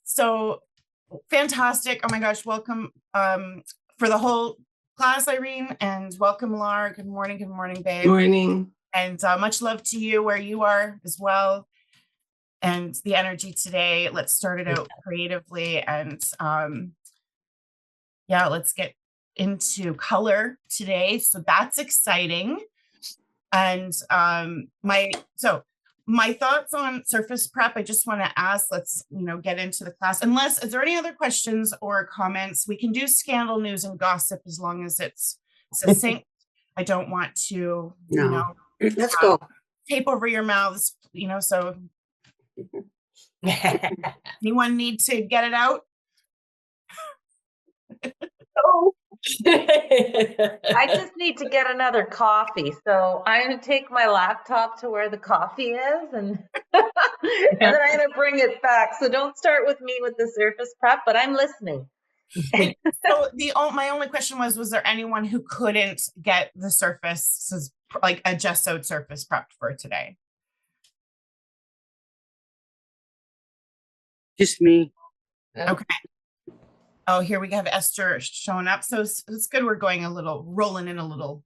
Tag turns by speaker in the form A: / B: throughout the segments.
A: So fantastic. Oh my gosh, welcome for the whole class, Irene, and welcome, Lar. Good morning, babe.
B: Morning.
A: And much love to you where you are as well. And the energy today. Let's start it out creatively, and yeah, let's get into color today. So that's exciting. And my thoughts on surface prep, I just want to ask, let's, get into the class. Unless, is there any other questions or comments? We can do scandal, news, and gossip as long as it's succinct. I don't want to,
C: let's go.
A: Tape over your mouths, so anyone need to get it out?
C: Oh.
D: I just need to get another coffee. So I'm going to take my laptop to where the coffee is and, and then I'm going to bring it back. So don't start with me with the surface prep, but I'm listening.
A: So my only question was there anyone who couldn't get the surface, like a gessoed surface prepped for today?
C: Just me.
A: Okay. Oh, here we have Esther showing up. So it's good. We're rolling in a little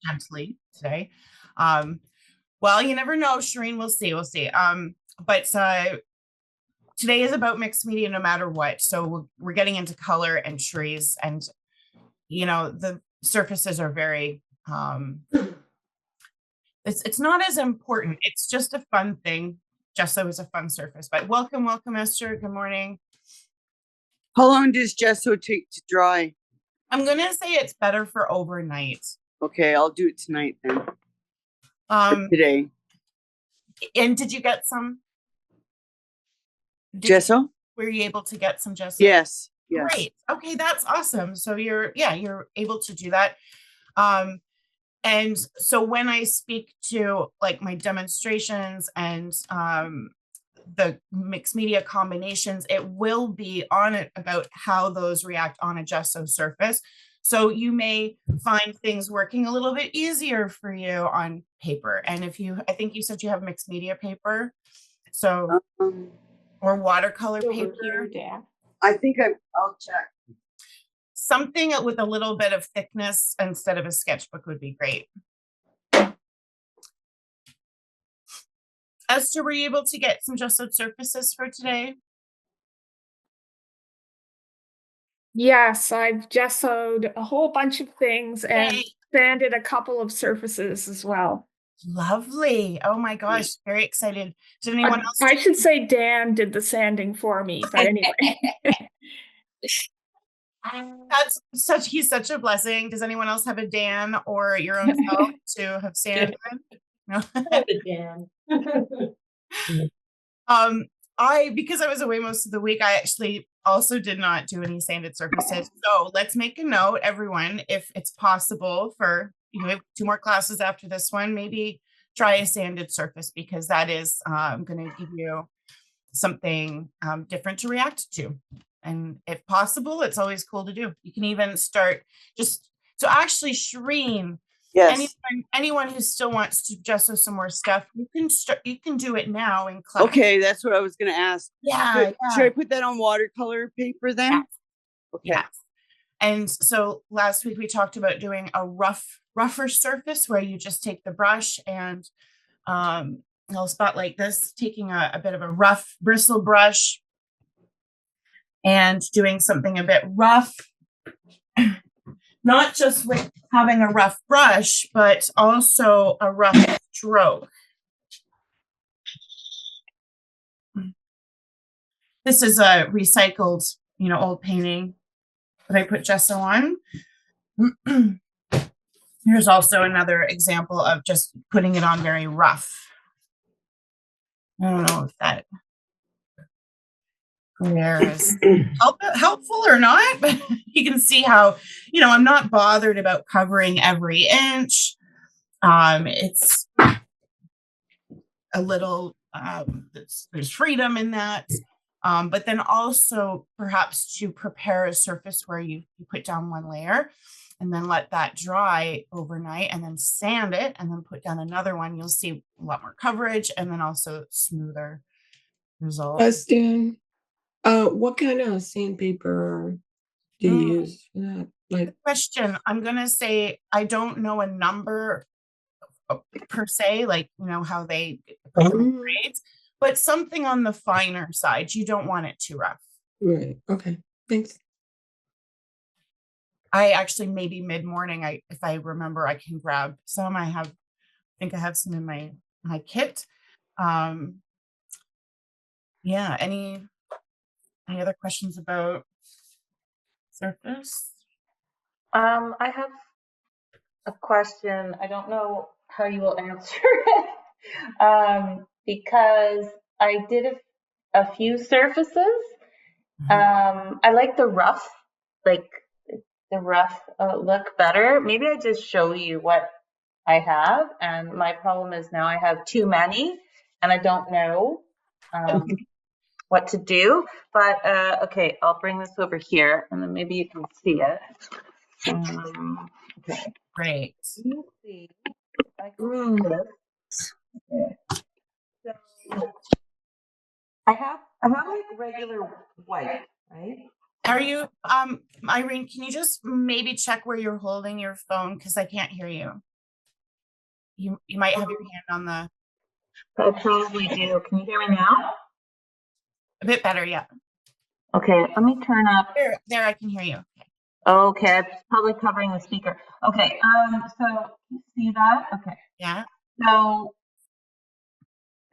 A: gently today. Well, you never know, Sharlena. We'll see. But today is about mixed media no matter what. So we're getting into color and trees, and the surfaces are very it's not as important. It's just a fun thing. Gesso is a fun surface. But welcome, Esther. Good morning.
C: How long does gesso take to dry?
A: I'm gonna say it's better for overnight.
C: Okay, I'll do it tonight then. Today.
A: And did you get some
C: gesso?
A: Were you able to get some gesso?
C: Yes.
A: Great. Okay, that's awesome. So you're able to do that. And so when I speak to like my demonstrations and the mixed media combinations, it will be on it about how those react on a gesso surface. So you may find things working a little bit easier for you on paper. And I think you said you have mixed media paper, so or watercolor paper.
C: I think I'll check.
A: Something with a little bit of thickness instead of a sketchbook would be great. Esther, were you able to get some gessoed surfaces for today?
B: Yes, I've gessoed a whole bunch of things and sanded a couple of surfaces as well. Lovely.
A: Oh my gosh, very excited. Did anyone else?
B: I should say Dan did the sanding for me, but anyway.
A: He's such a blessing. Does anyone else have a Dan or your own self to have sanded? No.
D: I have a Dan.
A: Because I was away most of the week, I actually also did not do any sanded surfaces. So let's make a note, everyone, if it's possible for, we have 2 more classes after this one, maybe try a sanded surface, because that is going to give you something different to react to. And if possible, it's always cool to do. You can even start so actually, Sharlena,
C: yes.
A: Anyone who still wants to gesso some more stuff, you can do it now in class.
C: Okay, that's what I was going to ask.
A: Yeah.
C: Should I put that on watercolor paper then?
A: Yes.
C: Okay.
A: Yes. And so last week we talked about doing a rougher surface where you just take the brush and I'll spot like this, taking a bit of a rough bristle brush and doing something a bit rough, not just with having a rough brush, but also a rough stroke. This is a recycled, old painting that I put gesso on. Here's also another example of just putting it on very rough. I don't know if that glare is helpful or not, but you can see how, I'm not bothered about covering every inch. It's a little, there's freedom in that. But then also perhaps to prepare a surface where you put down one layer and then let that dry overnight and then sand it and then put down another one. You'll see a lot more coverage and then also smoother results.
B: Yes, Dan.
E: What kind of sandpaper do you use for that? Like,
A: Question. I'm gonna say I don't know a number per se, like how they put them in grades, but something on the finer side. You don't want it too rough.
E: right. Okay. Thanks.
A: I actually maybe mid-morning, if I remember, I can grab some. I think I have some in my kit. Yeah. Any other questions about surface?
D: I have a question. I don't know how you will answer it, because I did a few surfaces. I like the rough, look better. Maybe I just show you what I have, and my problem is now I have too many, and I don't know what to do. But okay, I'll bring this over here, and then maybe you can see it. Okay.
A: Great.
D: Let's see. I can do this. Okay. So I have like regular white, right?
A: Are you, Irene, can you just maybe check where you're holding your phone? Because I can't hear you. You might have your hand on the.
D: I probably do. Can you hear me now?
A: A bit better, yeah.
D: Okay, let me turn up.
A: There, I can hear you.
D: Okay, it's probably covering the speaker. Okay, so you see that? Okay.
A: Yeah.
D: So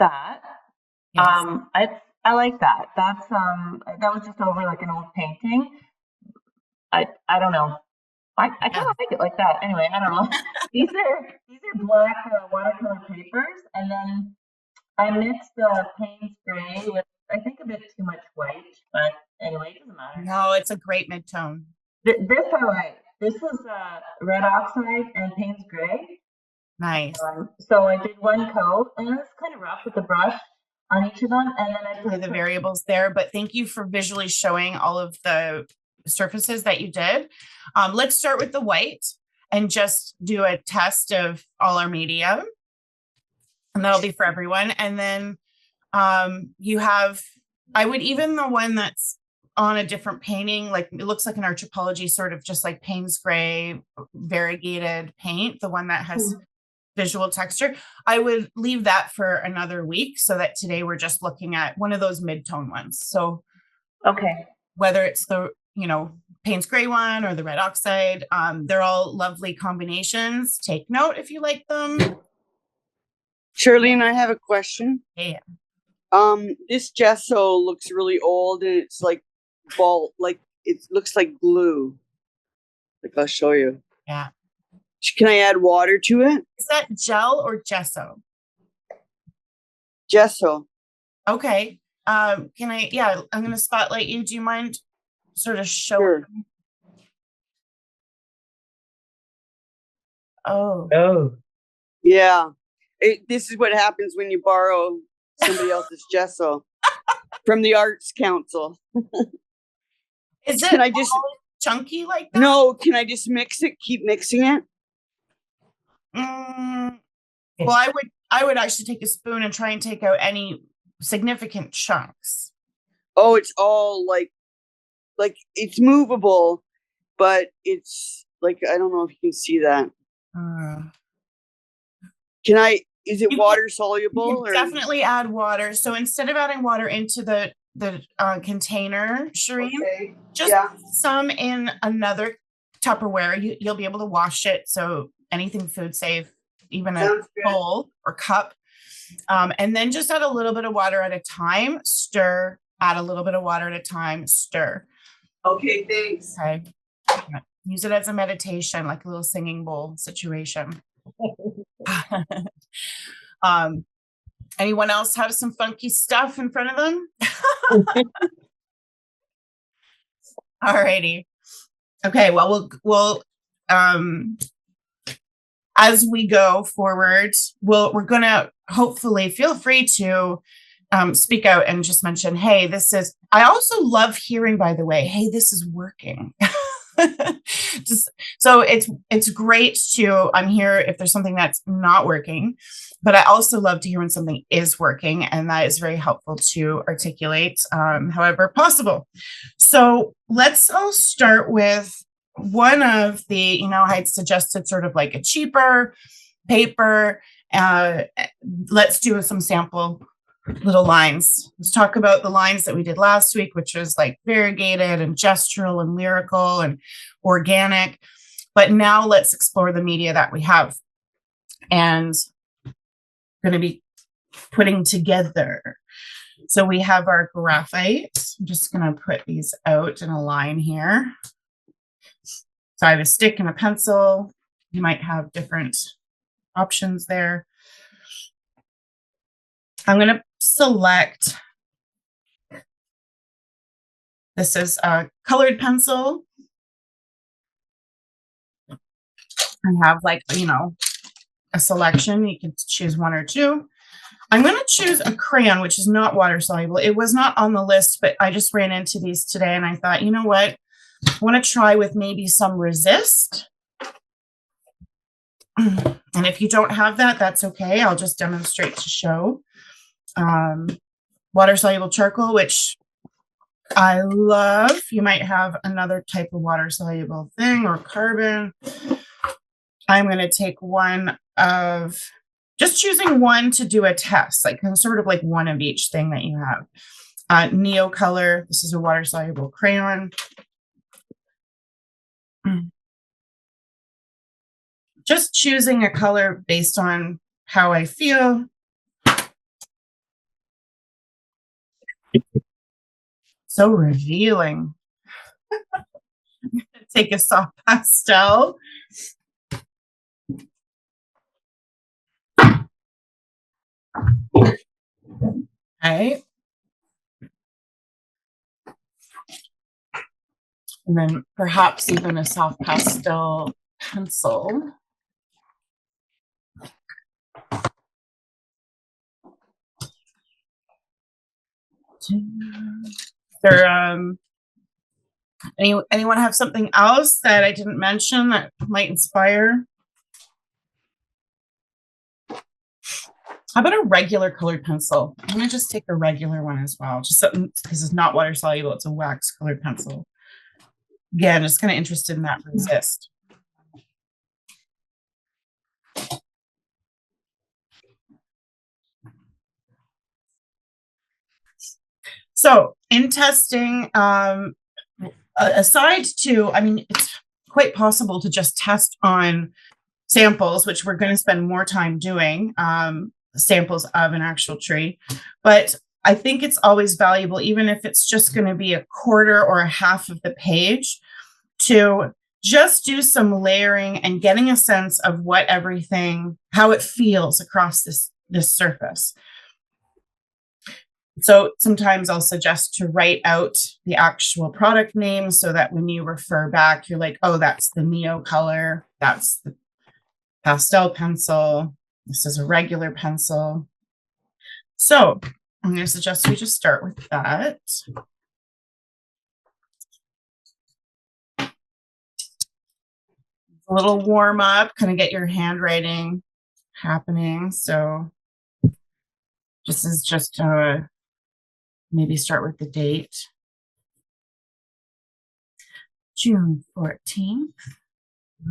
D: that,
A: Yes.
D: I like that. That's that was just over like an old painting. I don't know. I kind of like it like that. Anyway, I don't know. These are black watercolor papers, and then I mixed Payne's gray with I think a bit too much white, but anyway, it doesn't matter.
A: No, it's a great mid-tone.
D: This I like. This is red oxide and Payne's gray.
A: Nice.
D: So I did one coat, and it's kind of rough with the brush on each of them, and then I put
A: the variables there. But thank you for visually showing all of the surfaces that you did. Let's start with the white and just do a test of all our media, and that'll be for everyone. And then you have, I would even the one that's on a different painting, like it looks like an archipelago, sort of just like Payne's gray, variegated paint, the one that has visual texture. I would leave that for another week so that today we're just looking at one of those mid-tone ones. So
D: okay,
A: whether it's the, Payne's gray one or the red oxide, they're all lovely combinations. Take note if you like them.
C: Sharlena, I have a question.
A: Yeah.
C: This gesso looks really old, and it's like like it looks like glue. Like I'll show you.
A: Yeah.
C: Can I add water to it?
A: Is that gel or gesso?
C: Gesso.
A: Okay. I'm going to spotlight you. Do you mind sort of showing?
C: Sure.
A: Oh.
C: Yeah. This is what happens when you borrow somebody else's gesso from the Arts Council.
A: Is it
C: Can I just
A: chunky like that?
C: No, can I just mix it? Keep mixing it?
A: Well, I would actually take a spoon and try and take out any significant chunks.
C: Oh, it's all like it's movable, but it's like, I don't know if you can see that. Is it water soluble?
A: Definitely add water. So instead of adding water into the container, Shireen, just some in another Tupperware. You'll be able to wash it. So anything food safe, even a bowl or cup. And then just add a little bit of water at a time, stir, add a little bit of water at a time, stir.
C: Okay, thanks.
A: Okay. Use it as a meditation, like a little singing bowl situation. Anyone else have some funky stuff in front of them? Alrighty. Okay, well, we'll as we go forward, we're gonna hopefully feel free to speak out and just mention, hey, I also love hearing, by the way, hey, this is working. Just so it's great to, I'm here if there's something that's not working, but I also love to hear when something is working, and that is very helpful to articulate, however possible. So let's all start with one of the, I had suggested sort of like a cheaper paper. Let's do some sample little lines. Let's talk about the lines that we did last week, which was like variegated and gestural and lyrical and organic. But now let's explore the media that we have. And going to be putting together. So we have our graphite. I'm just going to put these out in a line here. So I have a stick and a pencil. You might have different options there. I'm going to select, this is a colored pencil. I have like, a selection. You can choose one or two. I'm going to choose a crayon, which is not water soluble. It was not on the list, but I just ran into these today and I thought, you know what? I want to try with maybe some resist. And if you don't have that, that's okay. I'll just demonstrate to show. Water soluble charcoal, which I love. You might have another type of water soluble thing, or carbon. I'm going to take one of, just choosing one to do a test, like sort of like one of each thing that you have. Neocolor, this is a water soluble crayon. Just choosing a color based on how I feel. So revealing. Take a soft pastel. Okay. And then perhaps even a soft pastel pencil. Anyone have something else that I didn't mention that might inspire? How about a regular colored pencil? I'm going to just take a regular one as well, just something, because it's not water soluble, it's a wax colored pencil. Again, just kind of interested in that resist. So in testing, aside to, it's quite possible to just test on samples, which we're going to spend more time doing, samples of an actual tree. But I think it's always valuable, even if it's just going to be a quarter or a half of the page, to just do some layering and getting a sense of what everything, how it feels across this surface. So sometimes I'll suggest to write out the actual product name so that when you refer back, you're like, oh, that's the neocolor, that's the pastel pencil, this is a regular pencil. So I'm going to suggest we just start with that. A little warm up, kind of get your handwriting happening. So this is just maybe start with the date. June 14th,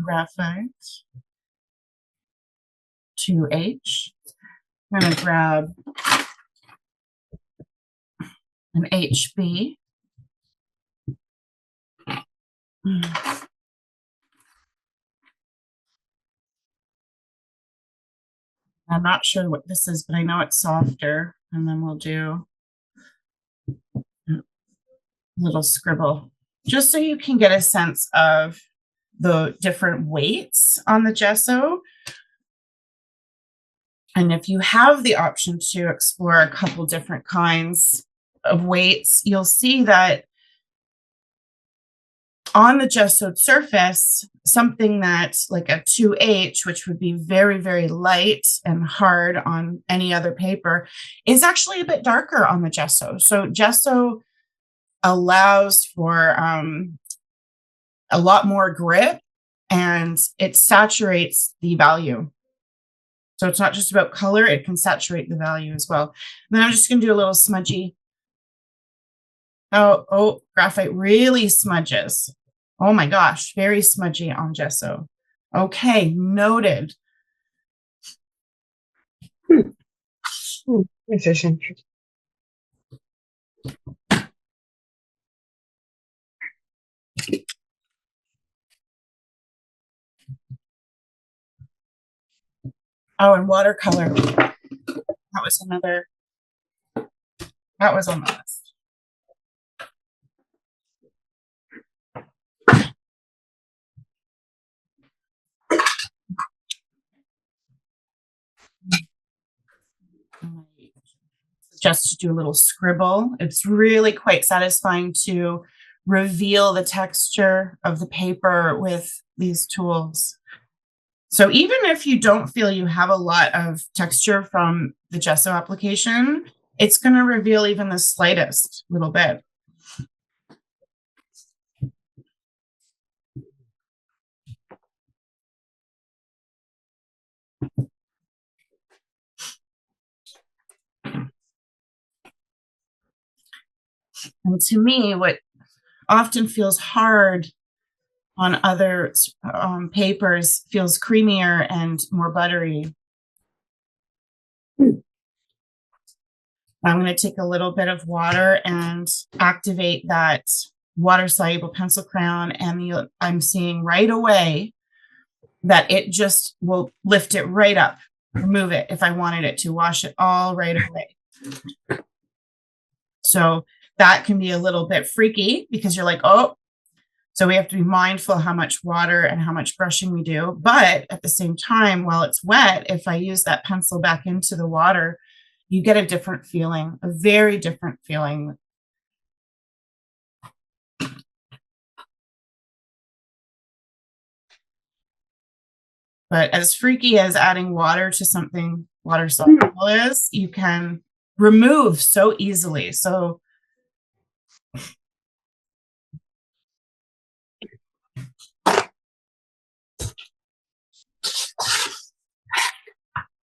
A: graphite, 2H. I'm going to grab an HB. I'm not sure what this is, but I know it's softer. And then we'll do a little scribble, just so you can get a sense of the different weights on the gesso. And if you have the option to explore a couple different kinds of weights, you'll see that on the gessoed surface, something that's like a 2H, which would be very, very light and hard on any other paper, is actually a bit darker on the gesso. So gesso allows for a lot more grip, and it saturates the value. So it's not just about color, it can saturate the value as well. And then I'm just going to do a little smudgy. Oh, graphite really smudges. Oh my gosh, very smudgy on gesso. Okay, noted.
E: Efficient.
A: Oh, and watercolor. That was on the list. Just to do a little scribble. It's really quite satisfying to reveal the texture of the paper with these tools. So even if you don't feel you have a lot of texture from the gesso application, it's going to reveal even the slightest little bit. And to me, what often feels hard on other papers feels creamier and more buttery. I'm going to take a little bit of water and activate that water-soluble pencil crayon, and I'm seeing right away that it just will lift it right up, remove it if I wanted it to, wash it all right away. So that can be a little bit freaky because you're like, oh, so we have to be mindful how much water and how much brushing we do. But at the same time, while it's wet, if I use that pencil back into the water, you get a different feeling, a very different feeling. But as freaky as adding water to something water soluble is, you can remove so easily. So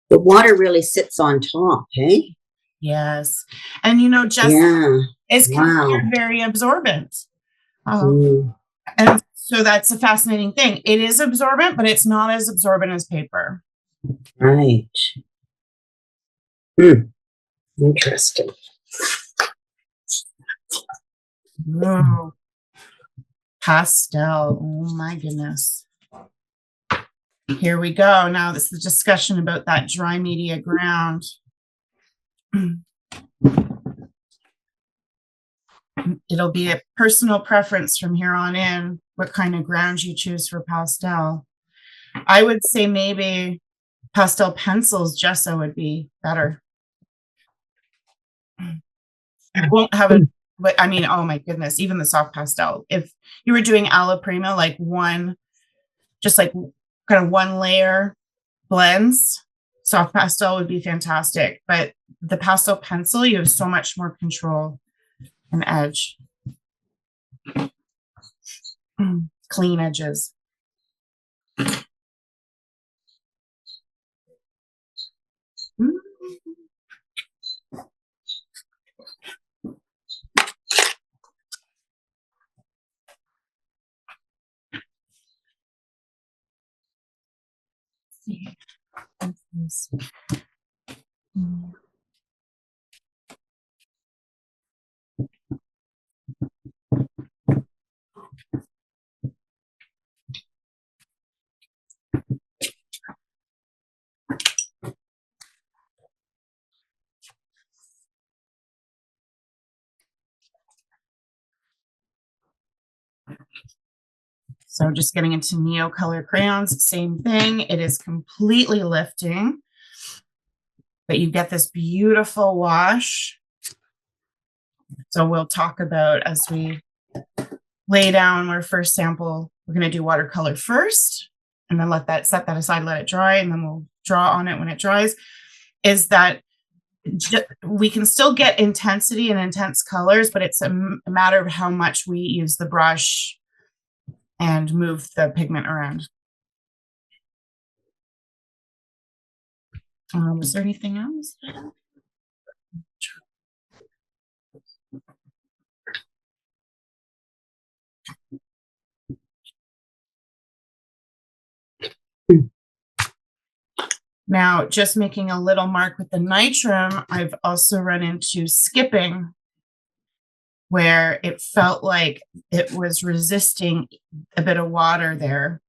F: the water really sits on top, hey?
A: yes. And gesso is considered very absorbent. And so that's a fascinating thing. It is absorbent, but it's not as absorbent as paper.
F: Right. Interesting.
A: Whoa. Pastel. Oh my goodness. Here we go. Now this is a discussion about that dry media ground. It'll be a personal preference from here on in what kind of ground you choose for pastel. I would say maybe pastel pencils, gesso would be better. I won't have it, but I mean, oh my goodness, even the soft pastel. If you were doing alla prima, like just like kind of one layer blends, soft pastel would be fantastic. But the pastel pencil, you have so much more control and edge. Clean edges. So just getting into neocolor crayons, same thing. It is completely lifting, but you get this beautiful wash. So we'll talk about as we lay down our first sample, we're going to do watercolor first and then set that aside, let it dry, and then we'll draw on it when it dries. Is that we can still get intensity and intense colors, but it's a matter of how much we use the brush and move the pigment around. Is there anything else? Now, just making a little mark with the nitrum, I've also run into skipping, where it felt like it was resisting a bit of water there.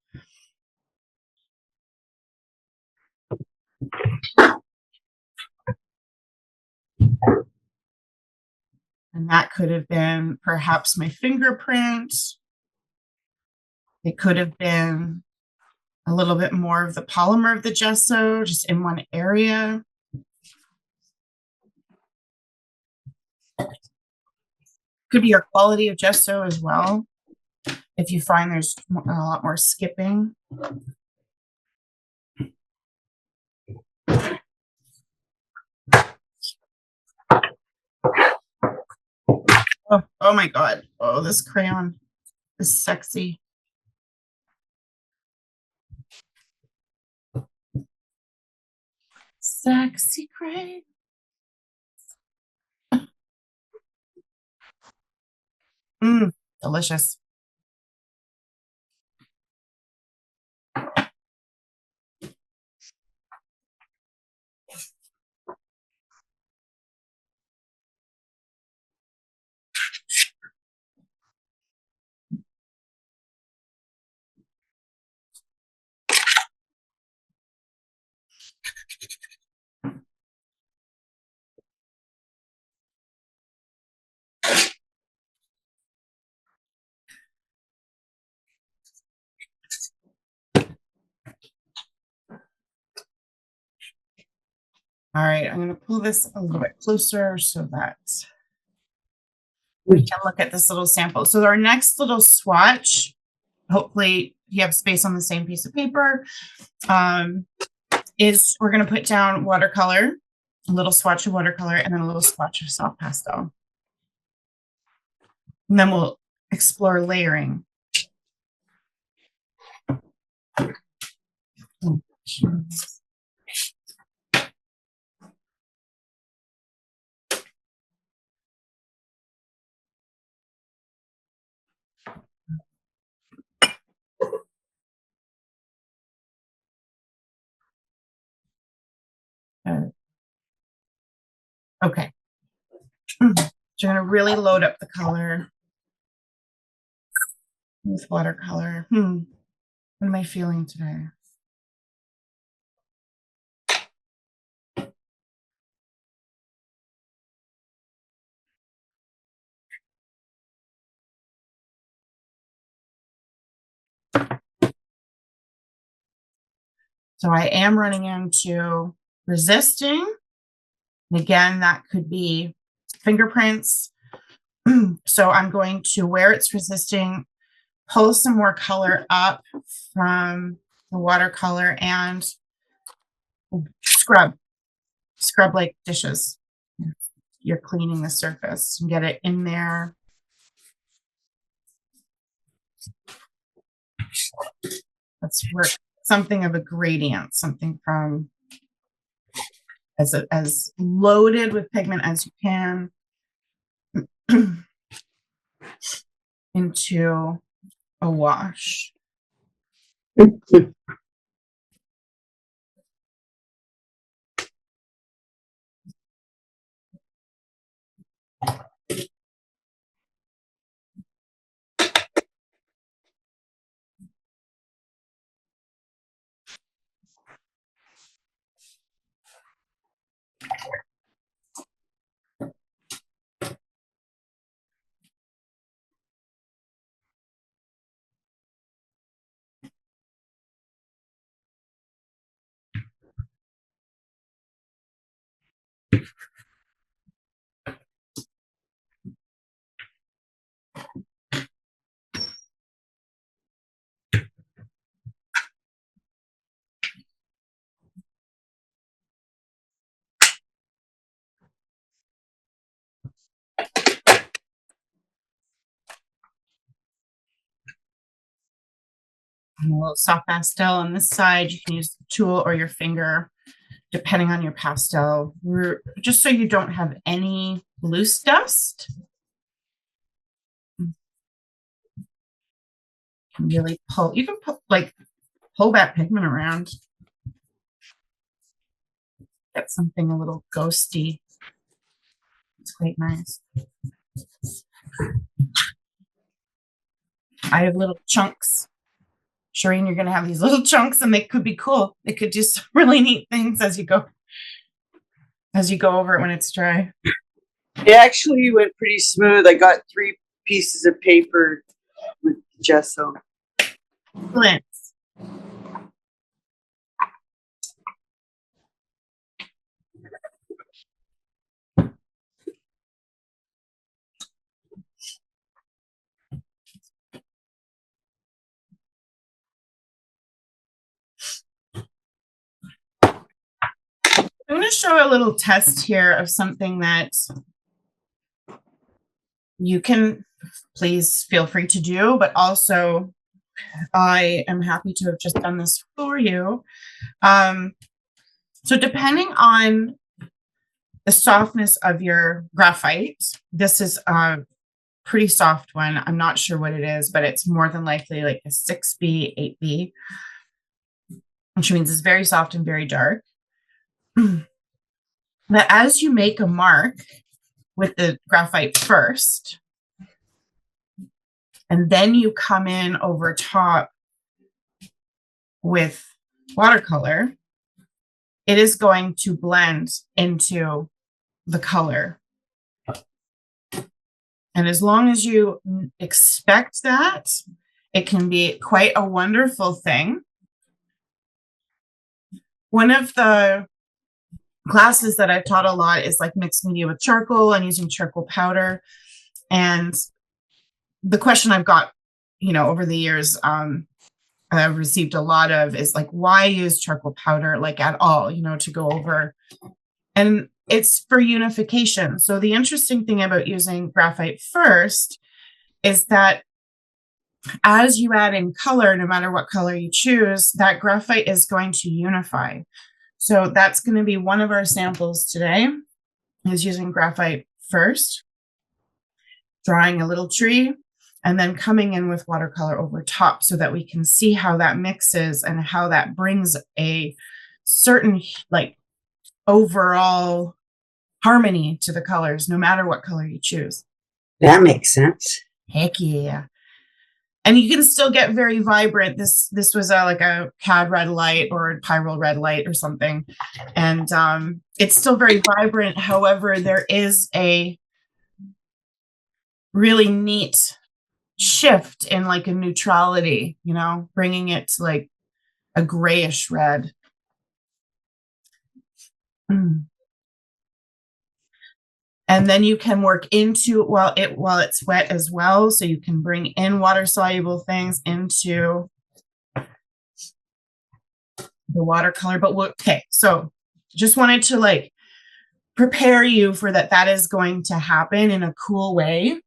A: And that could have been perhaps my fingerprint. It could have been a little bit more of the polymer of the gesso just in one area. Could be your quality of gesso as well. If you find there's a lot more skipping. Oh my God. Oh, this crayon is sexy. Sexy crayon. Delicious. All right, I'm going to pull this a little bit closer so that we can look at this little sample. So our next little swatch, hopefully you have space on the same piece of paper, is we're going to put down watercolor, a little swatch of watercolor, and then a little swatch of soft pastel. And then we'll explore layering. Okay. So you're going to really load up the color with watercolor. What am I feeling today? So I am running into resisting. And again, that could be fingerprints. So I'm going to, where it's resisting, pull some more color up from the watercolor and scrub like dishes. You're cleaning the surface and get it in there. Let's work something of a gradient, something from as loaded with pigment as you can into a wash. And a little soft pastel on this side. You can use the tool or your finger, depending on your pastel. Just so you don't have any loose dust. Really pull. You can pull that pigment around. Get something a little ghosty. It's quite nice. I have little chunks. Sharlena, you're going to have these little chunks, and they could be cool. They could do some really neat things as you go over it when it's dry.
C: It actually went pretty smooth. I got 3 pieces of paper with gesso.
A: Excellent. I'm going to show a little test here of something that you can please feel free to do, but also I am happy to have just done this for you. So depending on the softness of your graphite, this is a pretty soft one. I'm not sure what it is, but it's more than likely like a 6B, 8B, which means it's very soft and very dark. That as you make a mark with the graphite first, and then you come in over top with watercolor, it is going to blend into the color. And as long as you expect that, it can be quite a wonderful thing. One of the classes that I've taught a lot is like mixed media with charcoal and using charcoal powder. And the question I've got, over the years, I've received a lot of is like, why use charcoal powder like at all, to go over? And it's for unification. So the interesting thing about using graphite first is that as you add in color, no matter what color you choose, that graphite is going to unify. So that's going to be one of our samples today, is using graphite first, drawing a little tree, and then coming in with watercolor over top so that we can see how that mixes and how that brings a certain overall harmony to the colors, no matter what color you choose.
F: That makes sense.
A: Heck yeah. And you can still get very vibrant. This was like a CAD red light or a Pyral red light or something. And it's still very vibrant. However, there is a really neat shift in like a neutrality, bringing it to like a grayish red. And then you can work into while it's wet as well. So you can bring in water soluble things into the watercolor. But okay, so just wanted to prepare you for that. That is going to happen in a cool way.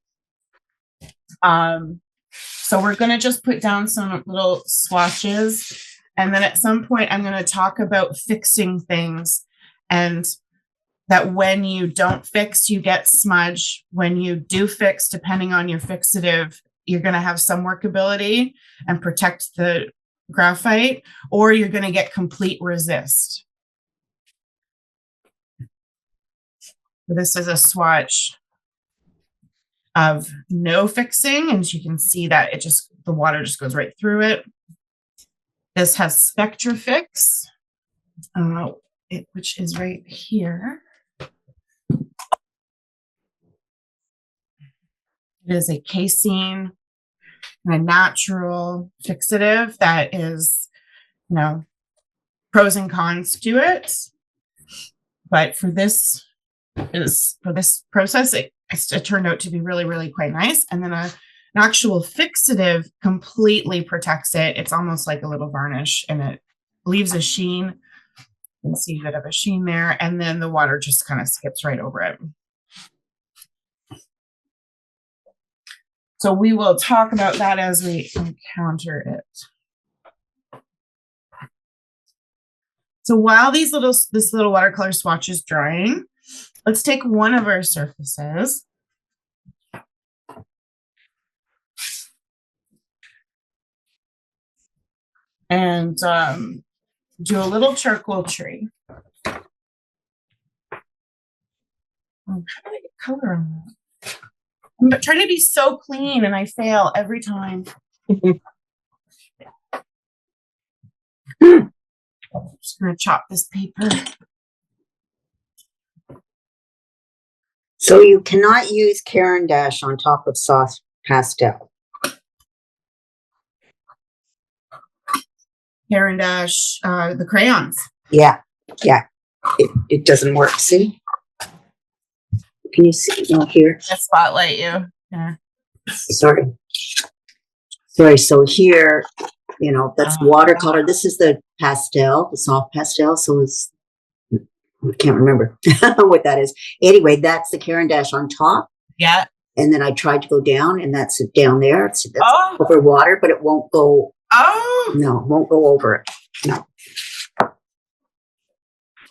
A: So we're going to just put down some little swatches. And then at some point, I'm going to talk about fixing things, and that when you don't fix, you get smudge. When you do fix, depending on your fixative, you're going to have some workability and protect the graphite, or you're going to get complete resist. This is a swatch of no fixing, and you can see that the water just goes right through it. This has Spectra Fix, which is right here. It is a casein and a natural fixative that is, pros and cons to it. But for this process, it turned out to be really, really quite nice. And then an actual fixative completely protects it. It's almost like a little varnish, and it leaves a sheen. You can see a bit of a sheen there. And then the water just kind of skips right over it. So we will talk about that as we encounter it. So while this little watercolor swatch is drying, let's take one of our surfaces. And do a little charcoal tree. How do I get color on that? I'm trying to be so clean and I fail every time. I'm just going to chop this paper.
F: So you cannot use Caran d'Ache on top of soft pastel.
A: Caran d'Ache, the crayons.
F: Yeah. It doesn't work. See? Can you see? No, here.
A: I spotlight you. Yeah.
F: Sorry. So here, that's watercolor. This is the pastel, the soft pastel. So it's, I can't remember what that is. Anyway, that's the Caran d'Ache on top.
A: Yeah.
F: And then I tried to go down, and that's it down there. That's over water, but it won't go.
A: Oh.
F: No, it won't go over it. No.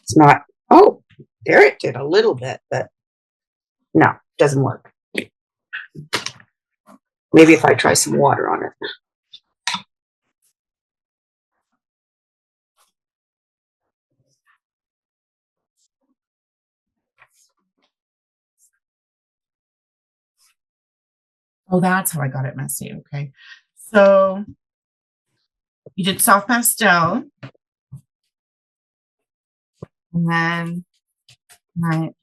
F: It's not. Oh, there it did a little bit, but no, it doesn't work. Maybe if I try some water on it.
A: Oh, that's how I got it messy. Okay. So you did soft pastel. And then,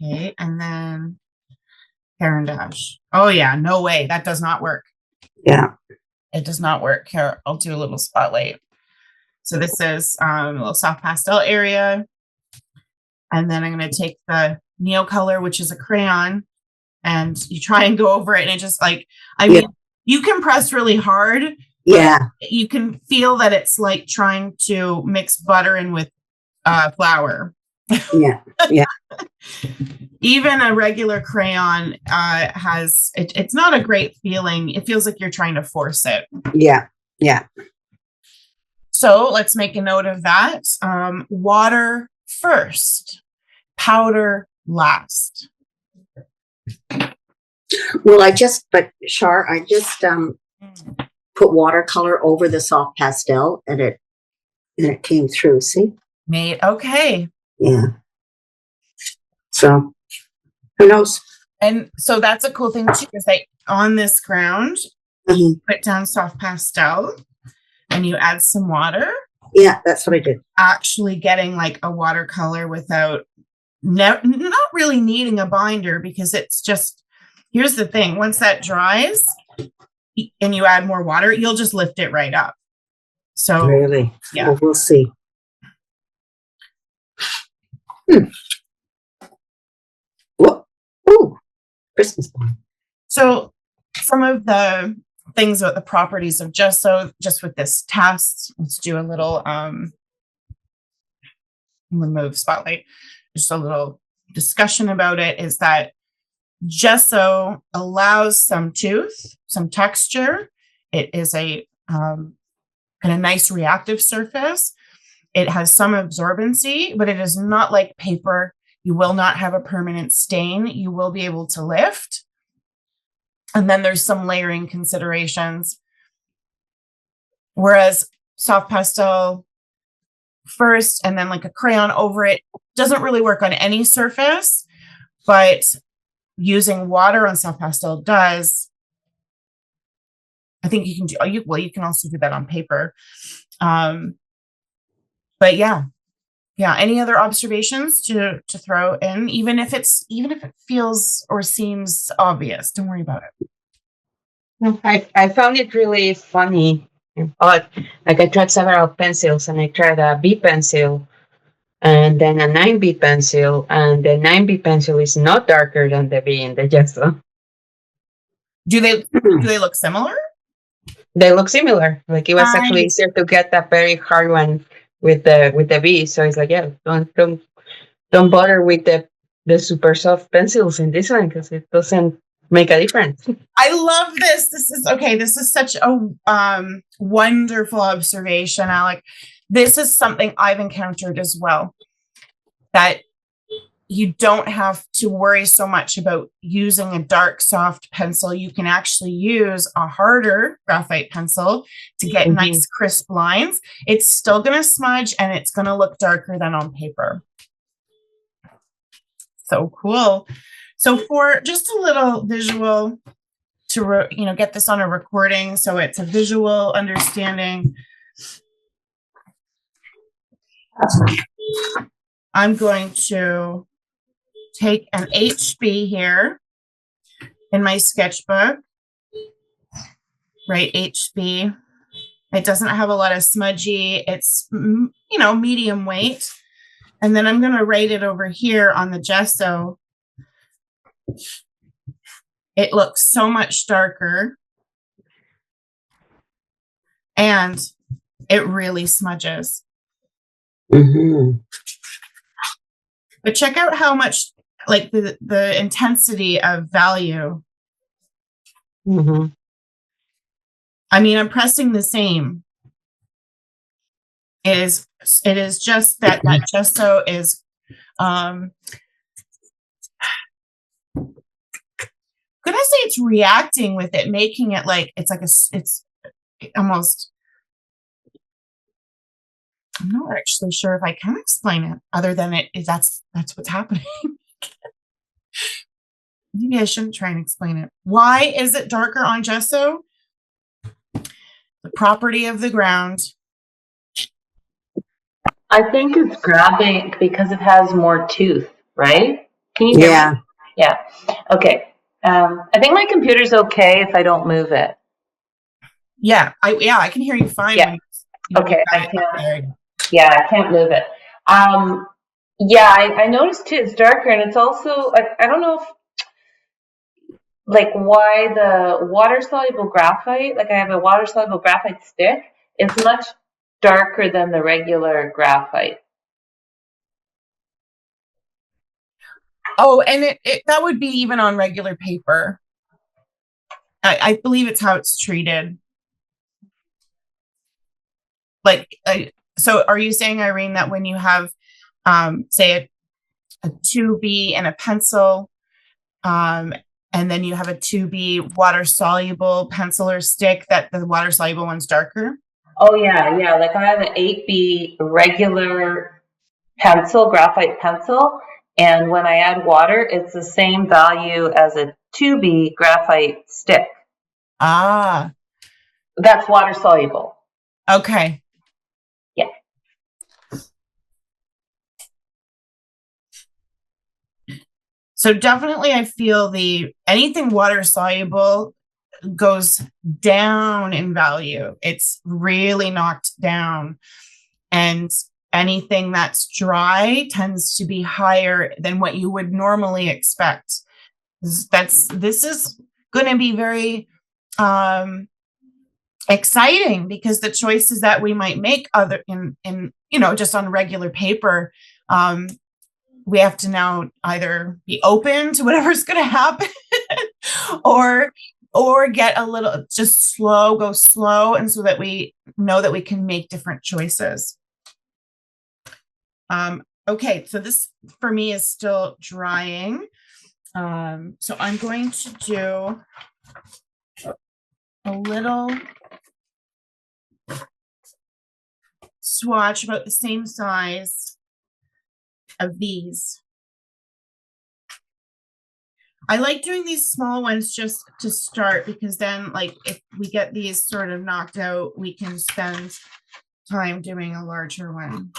A: okay, and then Caran d'Ache. Oh yeah, no way. That does not work.
F: Yeah.
A: It does not work. Here, I'll do a little spotlight. So this is a little soft pastel area. And then I'm going to take the neocolor, which is a crayon, and you try and go over it. And it just like, I mean, you can press really hard.
F: Yeah.
A: You can feel that it's like trying to mix butter in with flour.
F: Yeah. Yeah.
A: Even a regular crayon has, it's not a great feeling. It feels like you're trying to force it.
F: Yeah. Yeah.
A: So let's make a note of that. Water first, powder last.
F: Well, I just put watercolor over the soft pastel, and it came through. See?
A: Okay.
F: Yeah. So who knows?
A: And so that's a cool thing too, is that on this ground, you put down soft pastel and you add some water.
F: Yeah, that's what I did.
A: Actually getting like a watercolor without not really needing a binder, because it's just, here's the thing. Once that dries and you add more water, you'll just lift it right up. So
F: really,
A: yeah,
F: well, we'll see. Whoa. Ooh, Christmas ball.
A: So some of the things about the properties of gesso, just with this test, let's do a little remove spotlight, just a little discussion about it, is that gesso allows some tooth, some texture. It is a kind of nice reactive surface. It has some absorbency, but it is not like paper. You will not have a permanent stain. You will be able to lift. And then there's some layering considerations. Whereas soft pastel first and then like a crayon over it doesn't really work on any surface, but using water on soft pastel does. I think you can do, you can also do that on paper. But yeah. Any other observations to throw in, even if it feels or seems obvious? Don't worry about it.
G: No, I found it really funny and odd. Like I tried several pencils, and I tried a B pencil and then a 9B pencil, and the 9B pencil is not darker than the B in the gesso.
A: Do they look similar?
G: They look similar. Like it was actually easier to get that very hard one with the B. So it's like, yeah, don't bother with the super soft pencils in this one, because it doesn't make a difference.
A: I love this. This is such a wonderful observation, Alec. this is something I've encountered as well, that you don't have to worry so much about using a dark, soft pencil. You can actually use a harder graphite pencil to get nice, crisp lines. It's still going to smudge and it's going to look darker than on paper. So cool. So for just a little visual to, get this on a recording, so it's a visual understanding, I'm going to take an HB here in my sketchbook, right? HB. It doesn't have a lot of smudgy. It's, medium weight. And then I'm going to write it over here on the gesso. It looks so much darker. And it really smudges.
F: Mm-hmm.
A: But check out how much, like the intensity of value.
G: Mm-hmm.
A: I mean, I'm pressing the same. It is just that gesso is gonna say it's reacting with it, making it like it's almost, I'm not actually sure if I can explain it other than that's what's happening. Maybe I shouldn't try and explain it. Why is it darker on gesso? The property of the ground.
D: I think it's grabbing because it has more tooth, right? Can you hear me? Yeah. Okay. I think my computer's okay if I don't move it.
A: Yeah, I can hear you fine.
D: Yeah. Okay. I can't move it. I noticed too. It's darker, and it's also like I don't know if why the water-soluble graphite. Like I have a water-soluble graphite stick. It's much darker than the regular graphite.
A: Oh, and it that would be even on regular paper. I believe it's how it's treated. So are you saying, Irene, that when you have, say, a 2B and a pencil, and then you have a 2B water-soluble pencil or stick, that the water-soluble one's darker?
D: Oh, yeah. Like I have an 8B regular pencil, graphite pencil, and when I add water, it's the same value as a 2B graphite stick.
A: Ah.
D: That's water-soluble.
A: Okay.
D: Yeah.
A: So definitely I feel anything water-soluble goes down in value. It's really knocked down. And anything that's dry tends to be higher than what you would normally expect. This is going to be very exciting, because the choices that we might make just on regular paper, we have to now either be open to whatever's going to happen or get a little just go slow, and so that we know that we can make different choices. Okay, so this for me is still drying. So I'm going to do a little swatch about the same size of these. I like doing these small ones just to start, because then if we get these sort of knocked out, we can spend time doing a larger one.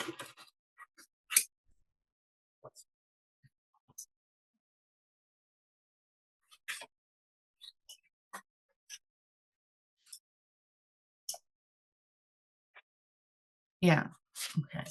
A: Yeah. Okay.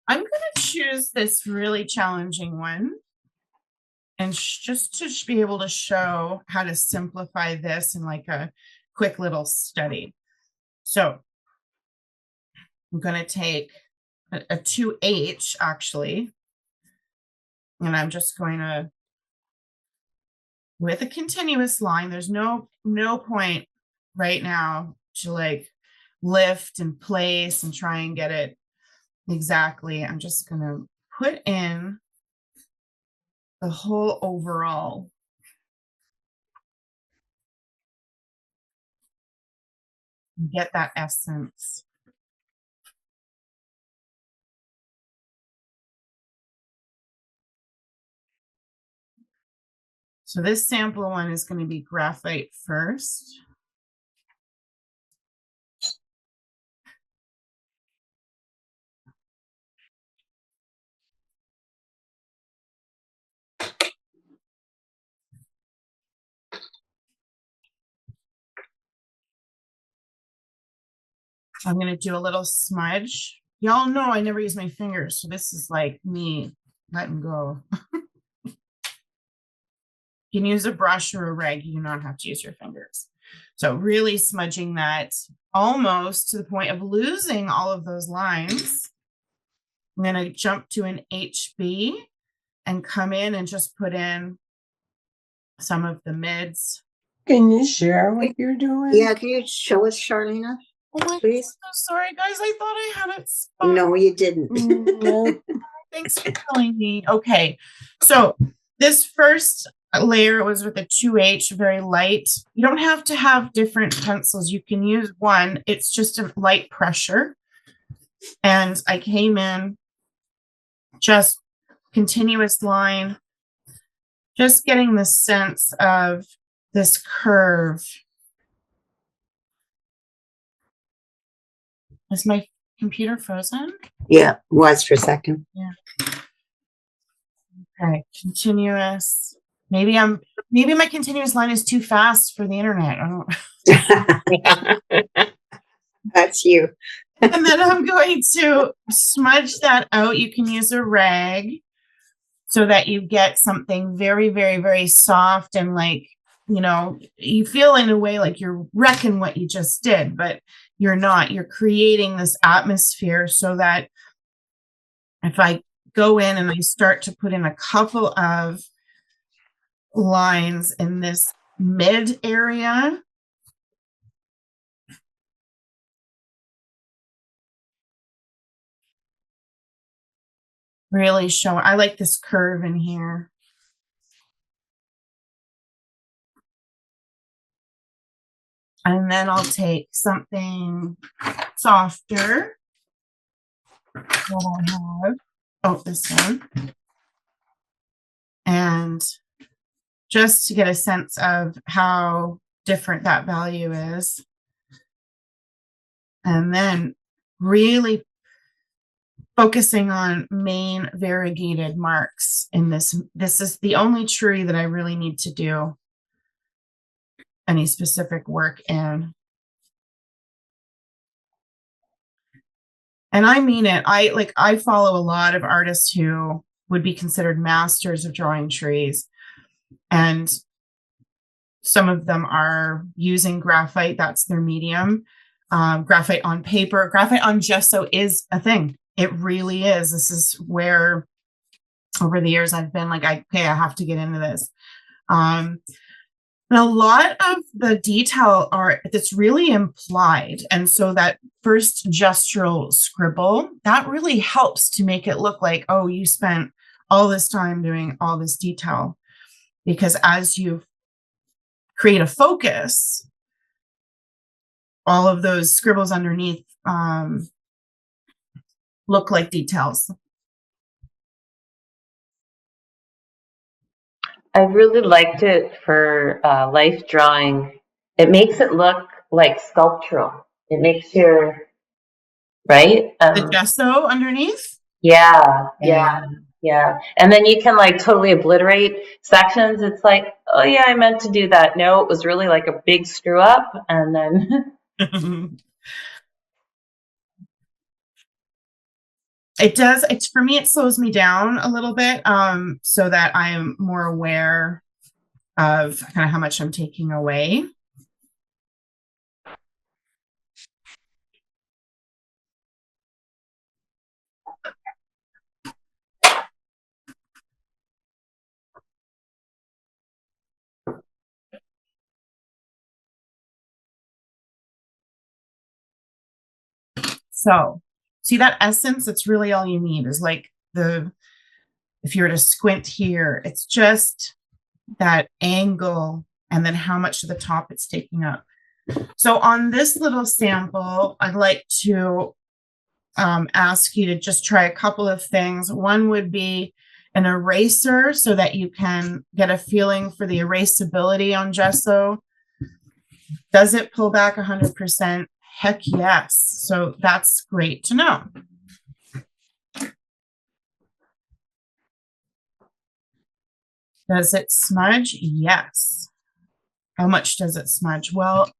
A: I'm going to choose this really challenging one. And just to be able to show how to simplify this in like a quick little study. So I'm going to take a 2H actually, and I'm just going to, with a continuous line, there's no point right now to like lift and place and try and get it exactly. I'm just going to put in the whole overall. Get that essence. So this sample one is going to be graphite first. I'm going to do a little smudge. Y'all know I never use my fingers, so this is like me letting go. You can use a brush or a rag. You do not have to use your fingers. So really smudging that almost to the point of losing all of those lines. I'm going to jump to an HB and come in and just put in some of the mids.
E: Can you share what you're doing?
F: Yeah, can you show us, Sharlena?
A: Oh my
F: Please?
A: God, sorry guys, I thought I had it spot.
F: No, you didn't.
E: No.
A: Thanks for telling me. Okay, so this first layer was with a 2H, very light. You don't have to have different pencils. You can use one. It's just a light pressure. And I came in just continuous line, just getting the sense of this curve. Is my computer frozen?
F: Yeah, was for a second.
A: Yeah. Okay, continuous. Maybe my continuous line is too fast for the internet. I don't.
F: That's you.
A: And then I'm going to smudge that out. You can use a rag so that you get something very, very, very soft and like, you know, you feel in a way like you're wrecking what you just did, but you're not. You're creating this atmosphere so that if I go in and I start to put in a couple of lines in this mid area, really show. I like this curve in here. And then I'll take something softer that I have. Oh, this one. And just to get a sense of how different that value is. And then really focusing on main variegated marks in this. This is the only tree that I really need to do any specific work in. And I mean it. I follow a lot of artists who would be considered masters of drawing trees. And some of them are using graphite. That's their medium. Graphite on paper, graphite on gesso is a thing. It really is. This is where over the years I've been like, okay, I have to get into this. And a lot of the detail that's really implied. And so that first gestural scribble, that really helps to make it look like, oh, you spent all this time doing all this detail. Because as you create a focus, all of those scribbles underneath look like details.
D: I really liked it for life drawing. It makes it look like sculptural. It makes your, right?
A: The gesso underneath?
D: Yeah. And then you can like totally obliterate sections. It's like, oh yeah, I meant to do that. No, it was really like a big screw up. And then
A: It does. It's for me, it slows me down a little bit, so that I'm more aware of kind of how much I'm taking away. So see that essence, it's really all you need is like if you were to squint here, it's just that angle and then how much of the top it's taking up. So on this little sample, I'd like to ask you to just try a couple of things. One would be an eraser so that you can get a feeling for the erasability on gesso. Does it pull back 100%? Heck yes. So that's great to know. Does it smudge? Yes. How much does it smudge? Well,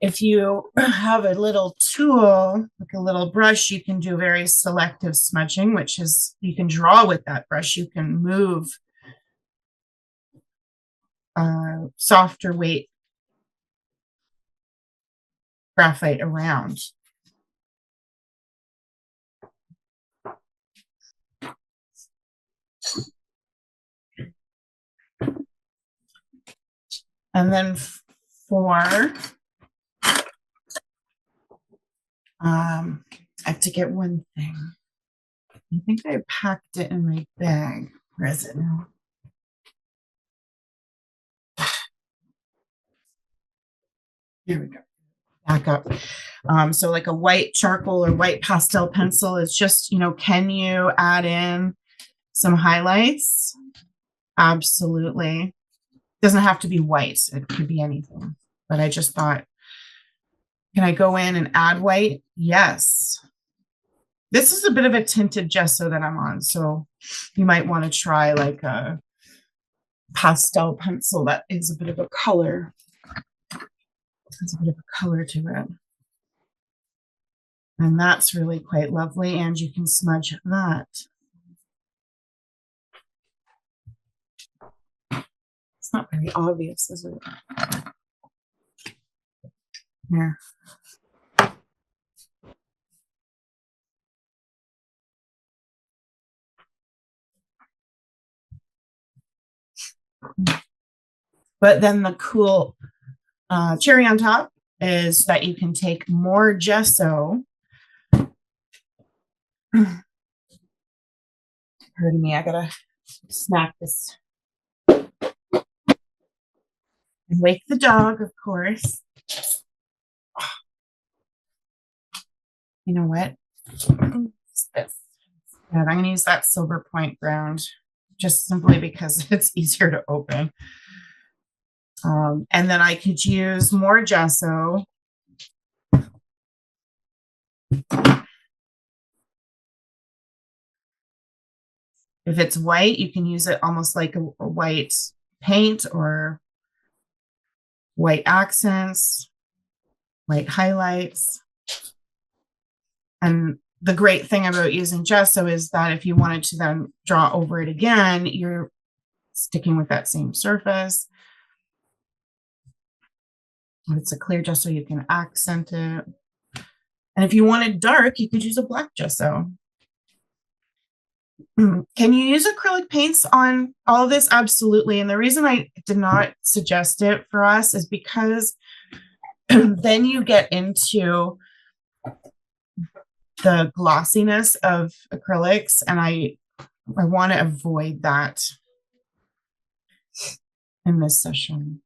A: if you have a little tool, like a little brush, you can do very selective smudging, which is you can draw with that brush. You can move softer weight graphite around. And then for, I have to get one thing. I think I packed it in my bag. Where is it now? Here we go. Back up. So like a white charcoal or white pastel pencil is just, can you add in some highlights? Absolutely. Doesn't have to be white. It could be anything. But I just thought, can I go in and add white? Yes. This is a bit of a tinted gesso that I'm on. So you might want to try like a pastel pencil that is a bit of a color. There's a bit of a color to it. And that's really quite lovely. And you can smudge that. It's not very obvious, is it? Yeah. But then the cool cherry on top is that you can take more gesso. Pardon me, I gotta snack this. And wake the dog, of course. You know what? This. I'm going to use that silver point ground just simply because it's easier to open. And then I could use more gesso. If it's white, you can use it almost like a white paint or white accents, white highlights. And the great thing about using gesso is that if you wanted to then draw over it again, you're sticking with that same surface. If it's a clear gesso, you can accent it. And if you wanted dark, you could use a black gesso. Can you use acrylic paints on all of this? Absolutely. And the reason I did not suggest it for us is because then you get into the glossiness of acrylics, and I want to avoid that in this session.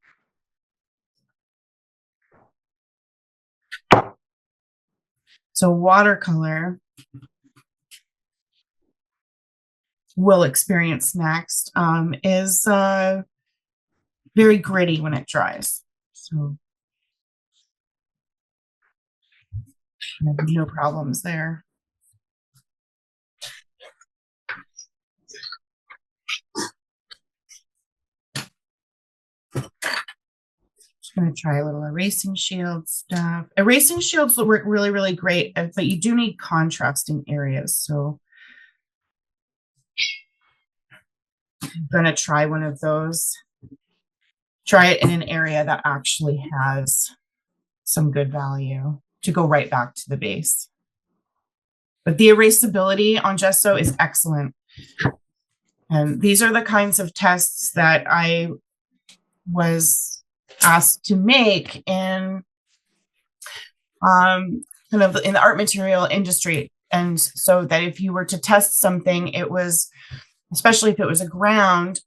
A: So watercolor we'll experience next is very gritty when it dries. So no problems there. Just going to try a little erasing shield stuff. Erasing shields work really, really great, but you do need contrasting areas. So going to try one of those, try it in an area that actually has some good value to go right back to the base. But the erasability on gesso is excellent. And these are the kinds of tests that I was asked to make in kind of in the art material industry. And so that if you were to test something, it was, especially if it was a ground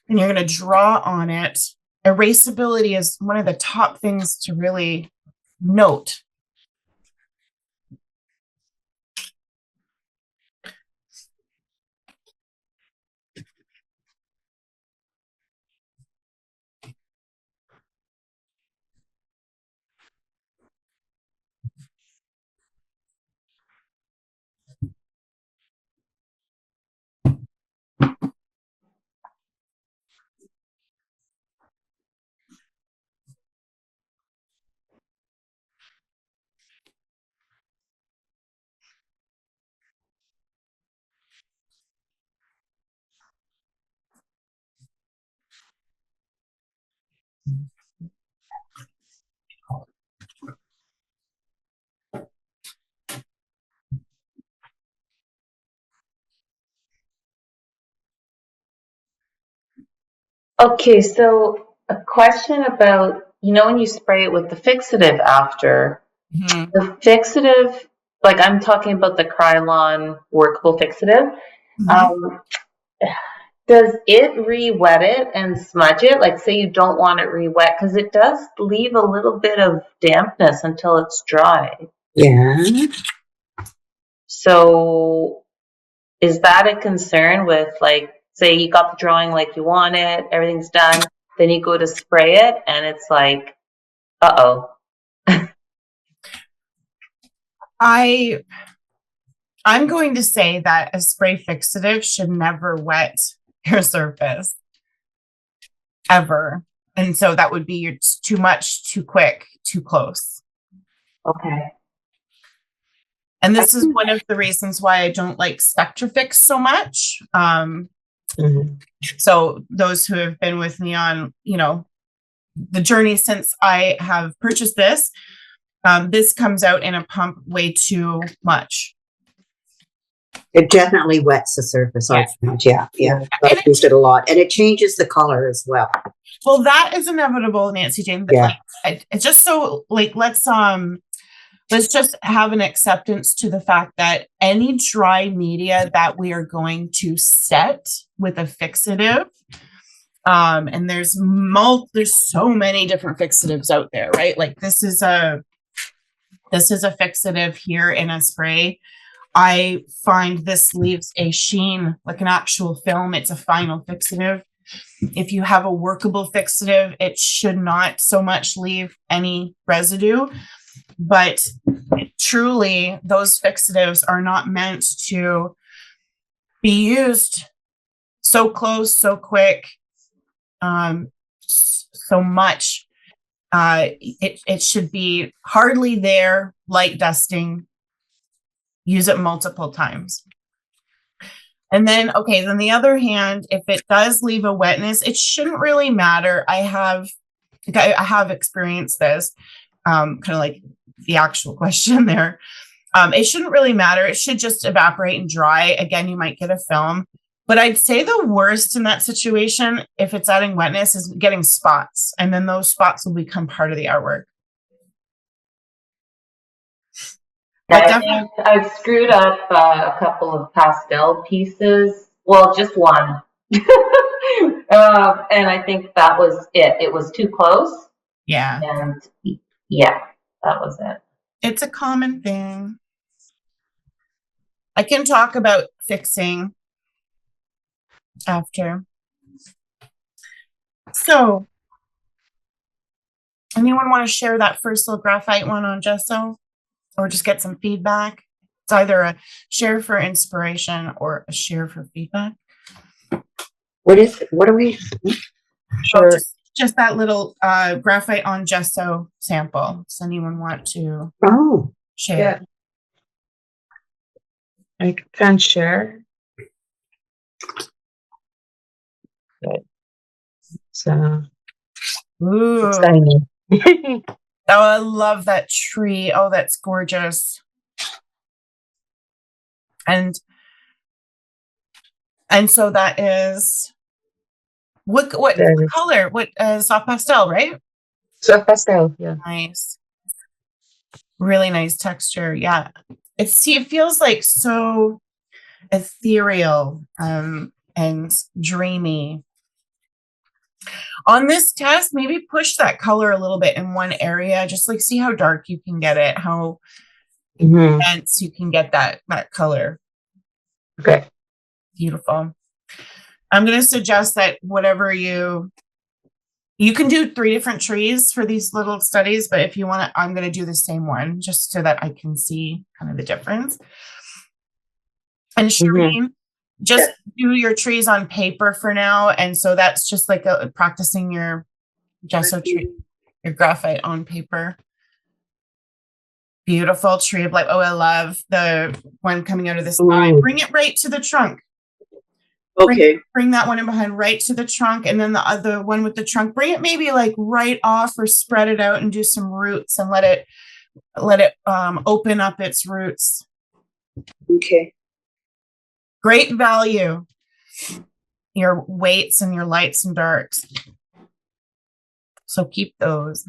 A: and you're going to draw on it, erasability is one of the top things to really note.
D: Okay, so a question about, when you spray it with the fixative after, the fixative, like I'm talking about the Krylon workable fixative, does it re-wet it and smudge it? Like say you don't want it re-wet, because it does leave a little bit of dampness until it's dry.
F: Yeah.
D: So is that a concern with, like, say you got the drawing like you want it, everything's done, then you go to spray it and it's like, uh-oh.
A: I'm going to say that a spray fixative should never wet your surface ever. And so that would be too much, too quick, too close.
D: Okay.
A: And this is one of the reasons why I don't like Spectrafix so much. So those who have been with me on, the journey since I have purchased this, this comes out in a pump way too much.
F: It definitely wets the surface.
A: Yeah.
F: Yeah. I've used it a lot, and it changes the color as well.
A: Well, that is inevitable, Nancy Jane. But it's just so let's just have an acceptance to the fact that any dry media that we are going to set with a fixative, and there's so many different fixatives out there, right? Like this is a fixative here in a spray. I find this leaves a sheen like an actual film. It's a final fixative. If you have a workable fixative, it should not so much leave any residue. But truly, those fixatives are not meant to be used so close, so quick, so much. It should be hardly there, light dusting. Use it multiple times. And then the other hand, if it does leave a wetness, it shouldn't really matter. I have experienced this, kind of like the actual question there. It shouldn't really matter. It should just evaporate and dry. Again, you might get a film. But I'd say the worst in that situation, if it's adding wetness, is getting spots. And then those spots will become part of the artwork.
D: But I think I've screwed up a couple of pastel pieces. Well, just one. And I think that was it. It was too close.
A: Yeah.
D: And yeah, that was it.
A: It's a common thing. I can talk about fixing after. So, anyone want to share that first little graphite one on gesso? Or just get some feedback? It's either a share for inspiration or a share for feedback.
F: What are we?
A: Sure. Just that little graphite on gesso sample. Does anyone want to share?
G: Yeah. I can share. So
A: Ooh.
G: exciting.
A: Oh, I love that tree. Oh, that's gorgeous. And so that is what color? What soft pastel, right?
G: So pastel, yeah.
A: Nice. Really nice texture. Yeah. It feels like so ethereal and dreamy. On this test, maybe push that color a little bit in one area, just like see how dark you can get it, how dense you can get that color.
G: Okay.
A: Beautiful. I'm going to suggest that whatever you can do 3 different trees for these little studies, but if you want to, I'm going to do the same one just so that I can see kind of the difference. And Sharlene, just do your trees on paper for now. And so that's just like practicing your gesso tree, your graphite on paper. Beautiful tree of life. Oh, I love the one coming out of the sky. Bring it right to the trunk.
C: Okay.
A: Bring that one in behind right to the trunk, and then the other one with the trunk, bring it maybe like right off or spread it out and do some roots and let it open up its roots.
C: Okay.
A: Great value. Your weights and your lights and darks. So keep those.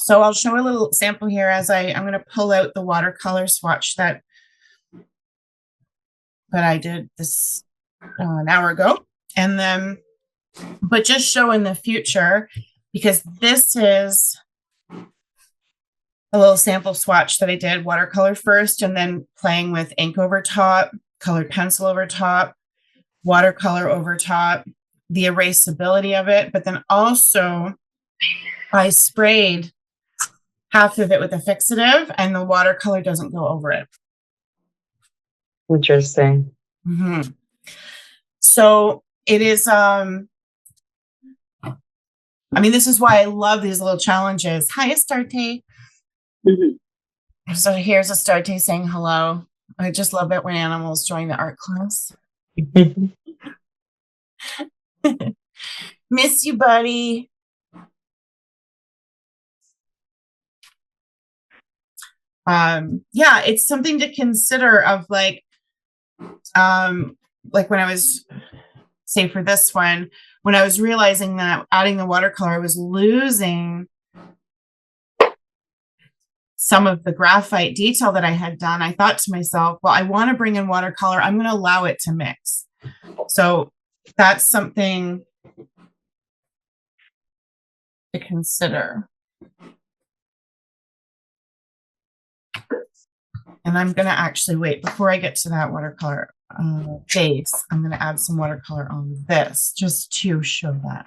A: So I'll show a little sample here as I'm going to pull out the watercolor swatch that I did this an hour ago. And then, but just show in the future, because this is a little sample swatch that I did watercolor first, and then playing with ink over top, colored pencil over top, watercolor over top, the erasability of it. But then also I sprayed half of it with a fixative and the watercolor doesn't go over it.
G: Interesting.
A: So it is, I mean, this is why I love these little challenges. Hi, Astarte. So here's Astarte saying hello. I just love it when animals join the art class. Miss you, buddy. Yeah, it's something to consider of like when I was, say for this one, when I was realizing that adding the watercolor, I was losing some of the graphite detail that I had done. I thought to myself, well, I want to bring in watercolor. I'm going to allow it to mix. So that's something to consider. And I'm going to actually wait before I get to that watercolor base. I'm going to add some watercolor on this just to show that.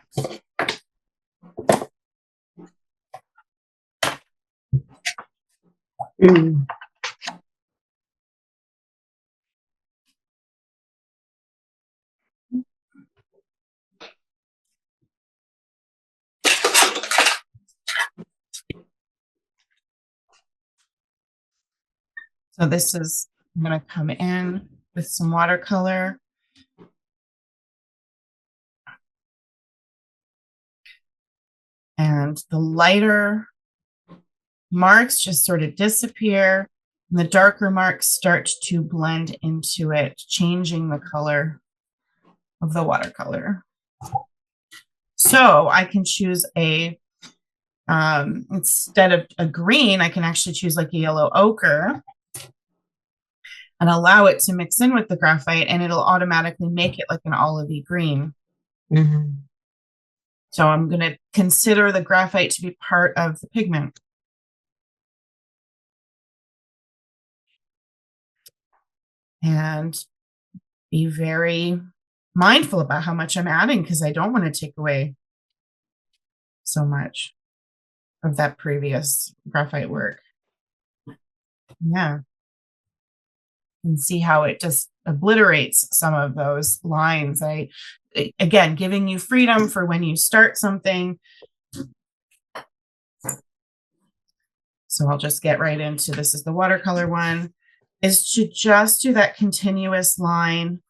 A: So this is, I'm going to come in with some watercolor. And the lighter marks just sort of disappear, and the darker marks start to blend into it, changing the color of the watercolor. So I can choose a, instead of a green, I can actually choose like a yellow ochre and allow it to mix in with the graphite, and it'll automatically make it like an olivey green. So I'm going to consider the graphite to be part of the pigment. And be very mindful about how much I'm adding, because I don't want to take away so much of that previous graphite work. Yeah. And see how it just obliterates some of those lines. Again, giving you freedom for when you start something. So I'll just get right into, this is the watercolor one, is to just do that continuous line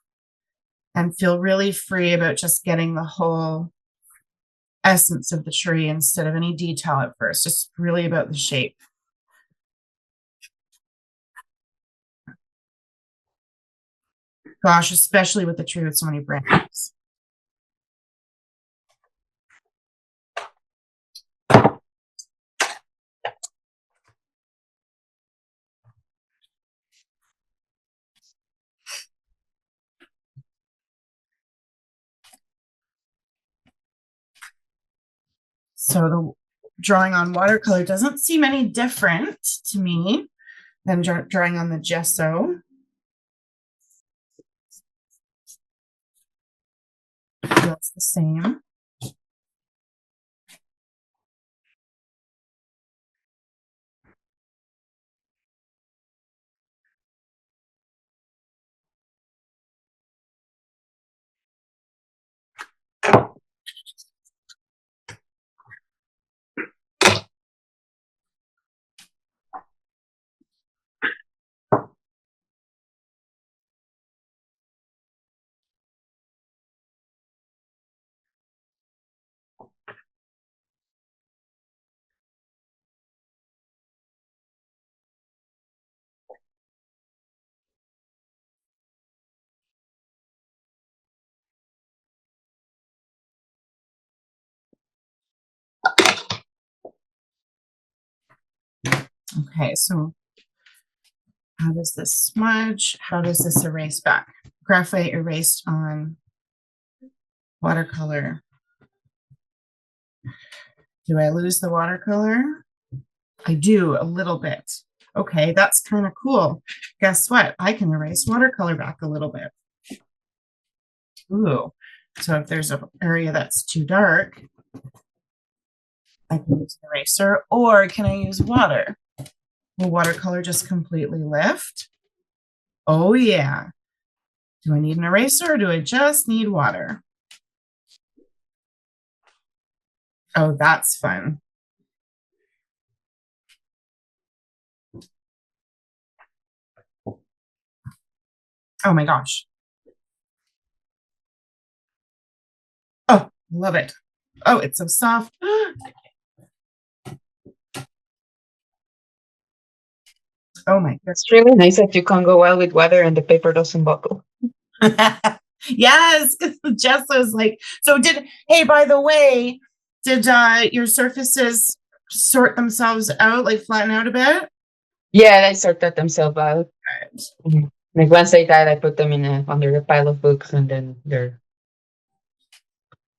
A: and feel really free about just getting the whole essence of the tree instead of any detail at first. Just really about the shape. Gosh, especially with the tree with so many branches. So the drawing on watercolor doesn't seem any different to me than drawing on the gesso. Feels the same. Okay, so how does this smudge? How does this erase back? Graphite erased on watercolor. Do I lose the watercolor? I do a little bit. Okay, that's kind of cool. Guess what? I can erase watercolor back a little bit. Ooh, so if there's an area that's too dark, I can use an eraser, or can I use water? Will watercolor just completely lift? Oh yeah. Do I need an eraser or do I just need water? Oh, that's fun. Oh my gosh. Oh, love it. Oh, it's so soft. Oh my goodness.
G: It's really nice that you can go well with weather and the paper doesn't buckle.
A: Yes, because the gesso is like, so hey, by the way, did your surfaces sort themselves out, like flatten out a bit?
G: Yeah, they sorted themselves out.
A: Good.
G: Like once they died, I put them in under a pile of books, and then they're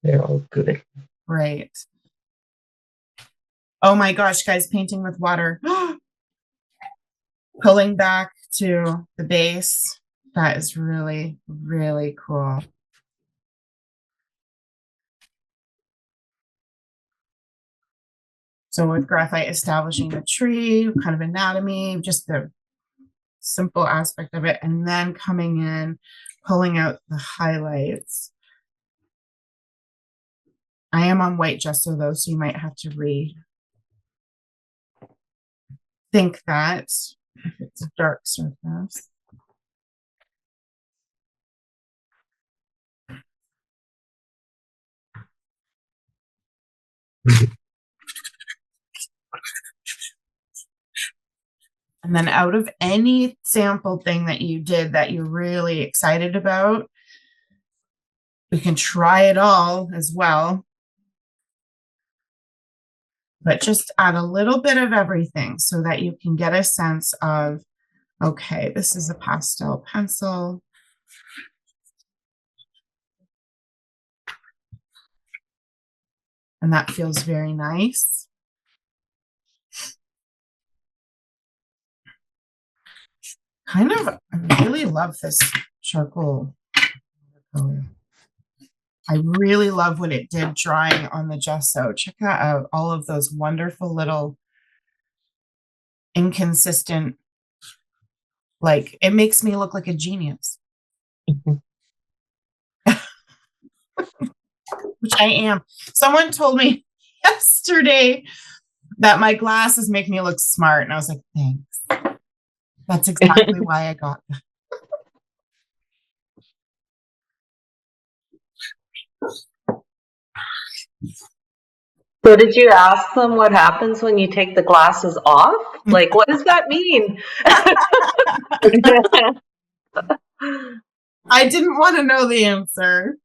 G: all good.
A: Right. Oh my gosh, guys, painting with water. Pulling back to the base. That is really, really cool. So with graphite, establishing the tree, kind of anatomy, just the simple aspect of it, and then coming in, pulling out the highlights. I am on white gesso though, so you might have to rethink that if it's a dark surface. And then out of any sample thing that you did that you're really excited about, we can try it all as well. But just add a little bit of everything so that you can get a sense of, okay, this is a pastel pencil. And that feels very nice. Kind of, I really love this charcoal color. I really love what it did drying on the gesso. Check that out. All of those wonderful little inconsistent, like it makes me look like a genius.
G: Mhm.
A: Which I am. Someone told me yesterday that my glasses make me look smart. And I was like, thanks. That's exactly why I got them.
D: So did you ask them what happens when you take the glasses off? Like, what does that mean?
A: I didn't want to know the answer.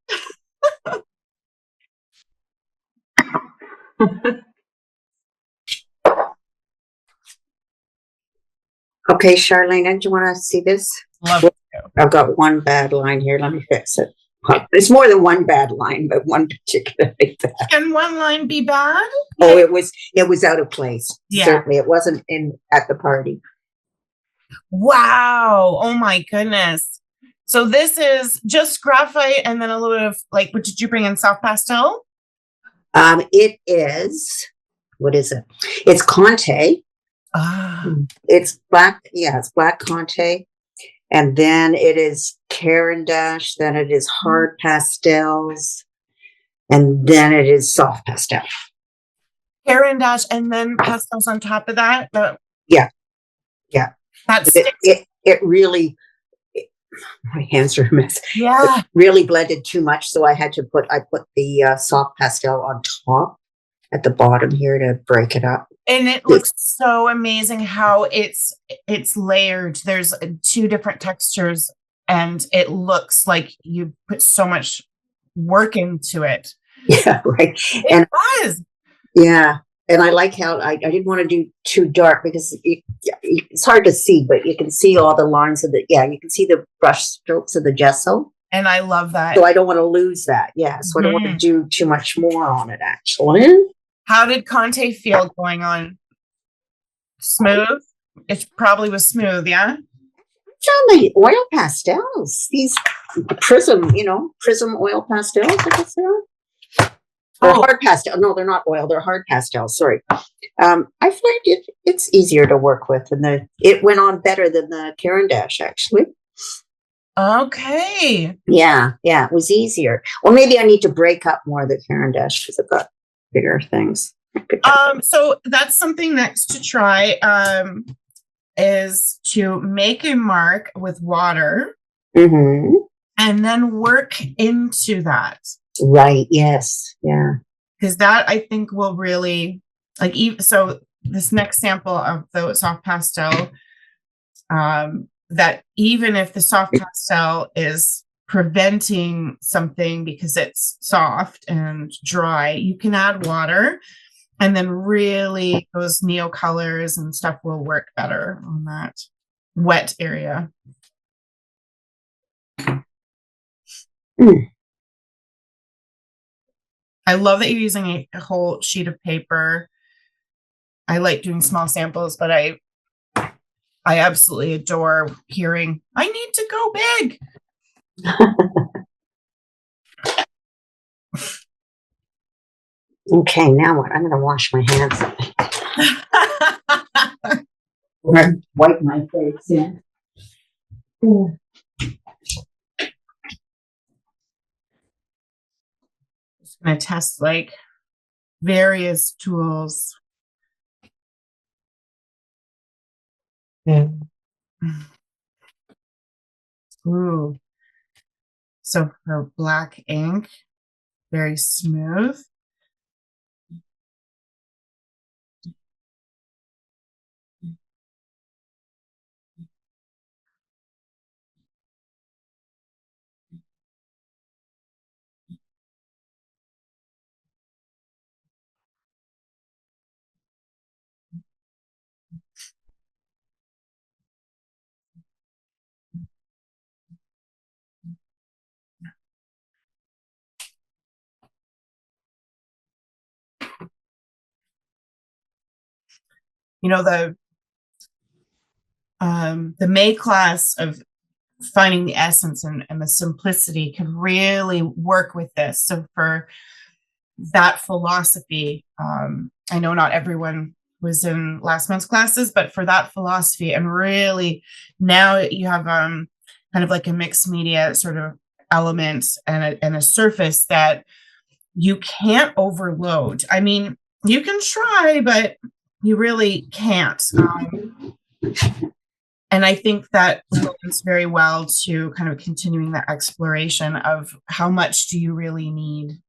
F: Okay, Sharlena, do you want to see this?
A: Love it.
F: I've got one bad line here. Let me fix it. It's more than one bad line, but one particularly bad.
A: Can one line be bad?
F: Oh, it was out of place.
A: Yeah.
F: Certainly, it wasn't in at the party.
A: Wow. Oh my goodness. So this is just graphite and then a little bit of like, what did you bring in? Soft pastel?
F: It is, what is it? It's Conte.
A: Ah.
F: It's black. Yeah, it's black Conte. And then it is Caran d'Ache. Then it is hard pastels. And then it is soft pastel.
A: Caran d'Ache and then pastels on top of that.
F: Yeah.
A: That
F: It,
A: sticks.
F: it really, my hands are a mess.
A: Yeah.
F: It really blended too much. So I put the soft pastel on top at the bottom here to break it up.
A: And it looks so amazing how it's layered. There's two different textures and it looks like you put so much work into it.
F: Yeah, right.
A: It does.
F: Yeah. And I like how I didn't want to do too dark because it's hard to see, but you can see all the lines of you can see the brush strokes of the gesso.
A: And I love that.
F: So I don't want to lose that. Yeah. So I don't want to do too much more on it, actually.
A: How did Conte feel going on? Smooth? It probably was smooth, yeah?
F: Found the oil pastels. These prism oil pastels, I guess they are. Or hard pastel. No, they're not oil. They're hard pastels. Sorry. I find it's easier to work with, and it went on better than the Caran d'Ache, actually.
A: Okay.
F: Yeah, it was easier. Well, maybe I need to break up more of the Caran d'Ache because I've got bigger things.
A: So that's something next to try. Is to make a mark with water
F: and
A: then work into that.
F: Right. Yes. Yeah.
A: Because that I think will really so this next sample of the soft pastel, that even if the soft pastel is preventing something because it's soft and dry, you can add water and then really those neocolors and stuff will work better on that wet area. I love that you're using a whole sheet of paper. I like doing small samples, but I absolutely adore hearing, I need to go big.
F: Okay, now what? I'm going to wash my hands. Wipe my face. Yeah.
A: Just going to test like various tools. Ooh. So for black ink, very smooth. You know, the May class of finding the essence and the simplicity could really work with this. So for that philosophy, I know not everyone was in last month's classes, but for that philosophy, and really now you have kind of like a mixed media sort of element and a surface that you can't overload. I mean, you can try, but you really can't. And I think that lends very well to kind of continuing the exploration of how much do you really need.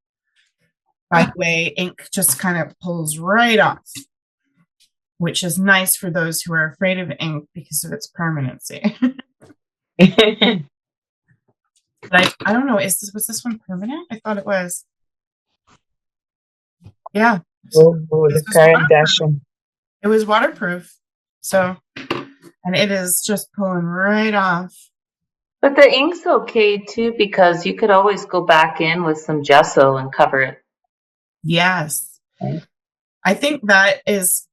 A: By the way, ink just kind of pulls right off, which is nice for those who are afraid of ink because of its permanency. But I don't know, was this one permanent? I thought it was. Yeah.
G: The current dashing.
A: It was waterproof. So, and it is just pulling right off.
D: But the ink's okay too, because you could always go back in with some gesso and cover it.
A: Yes.
G: Right.
A: I think that is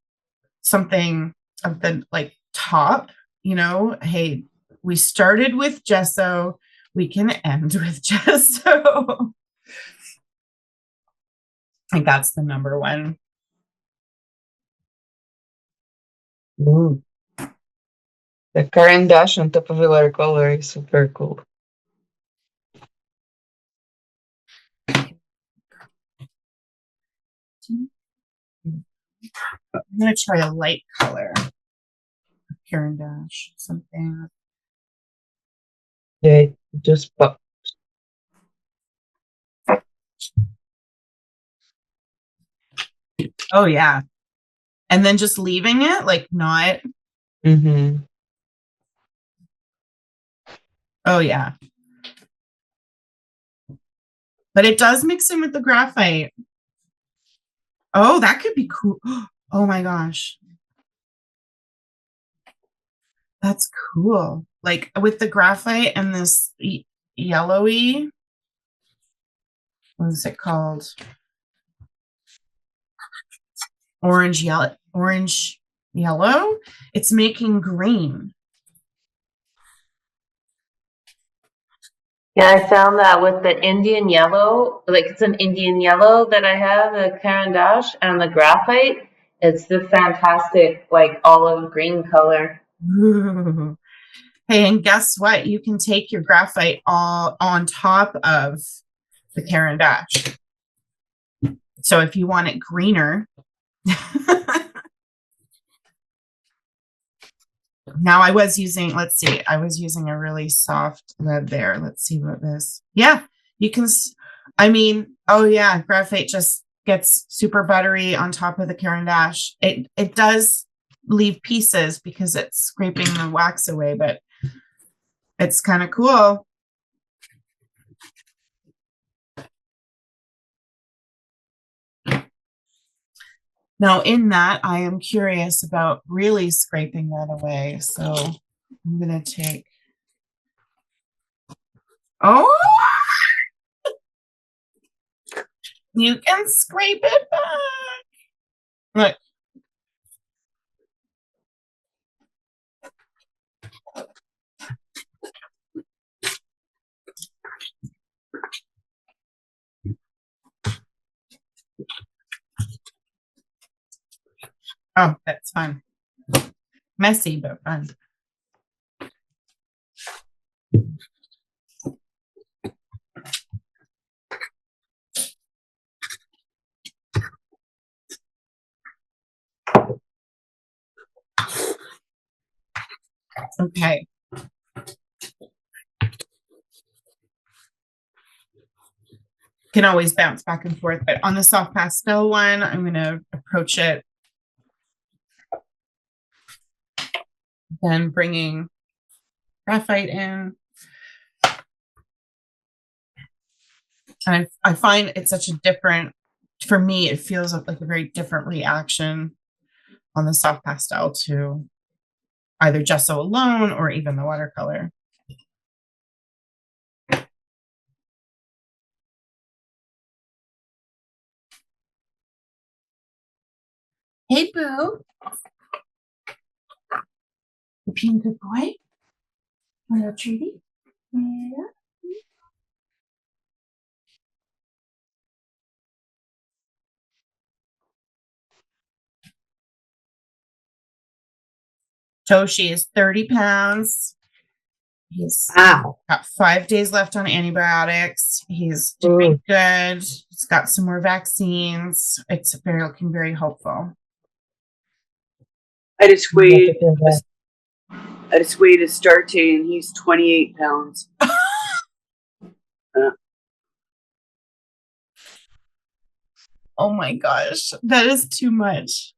A: something of the like top, hey, we started with gesso, we can end with gesso. I think that's the number one.
G: The current dash on top of the watercolor is super cool.
A: I'm going to try a light color. Caran dash, something.
G: Yeah, just pop.
A: Oh, yeah. And then just leaving it, like not.
G: Mm-hmm.
A: Oh, yeah. But it does mix in with the graphite. Oh, that could be cool. Oh my gosh. That's cool. Like with the graphite and this yellowy, what is it called? Orange yellow. It's making green.
D: Yeah, I found that with the Indian yellow, like it's an Indian yellow that I have, the Caran d'Ache, and the graphite. It's the fantastic, like olive green color.
A: Ooh. Hey, and guess what? You can take your graphite all on top of the Caran d'Ache. So if you want it greener, now I was using a really soft lead there. Let's see what this, yeah, you can, I mean, oh yeah, graphite just gets super buttery on top of the Caran d'Ache. It does leave pieces because it's scraping the wax away, but it's kind of cool. Now in that, I am curious about really scraping that away. So I'm going to take, oh, you can scrape it back. Look. Oh, that's fun. Messy, but fun. Okay. Can always bounce back and forth, but on the soft pastel one, I'm going to approach it. Then bringing graphite in. And I find it's such a different, for me, it feels like a very different reaction on the soft pastel to either gesso alone or even the watercolor. Hey, Boo. You being a good boy? Want a treaty? Yeah. Toshi is 30 pounds. He's
F: Wow.
A: got 5 days left on antibiotics. He's doing good. He's got some more vaccines. It's looking very hopeful.
C: I just weighed his start date, and he's 28 pounds.
A: Oh my gosh, that is too much.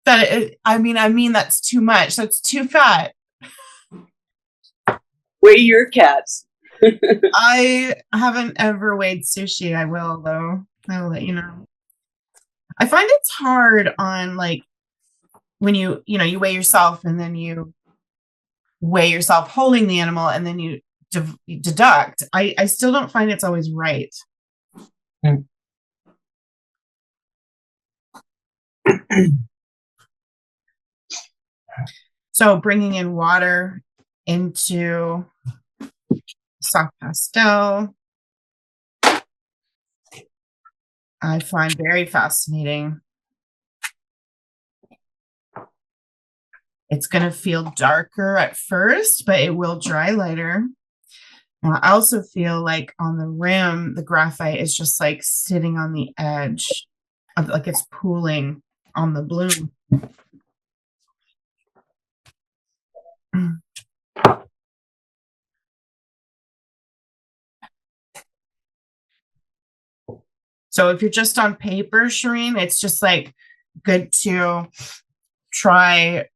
A: I mean that's too much. That's too fat.
C: Weigh your cats.
A: I haven't ever weighed Sushi. I will though. I will let you know. I find it's hard on like when you weigh yourself and then you weigh yourself holding the animal and then you deduct. I still don't find it's always right. So bringing in water into soft pastel, I find very fascinating. It's going to feel darker at first, but it will dry lighter. And I also feel like on the rim, the graphite is just like sitting on the edge, like it's pooling on the bloom. So if you're just on paper, Shareen, it's just like good to try.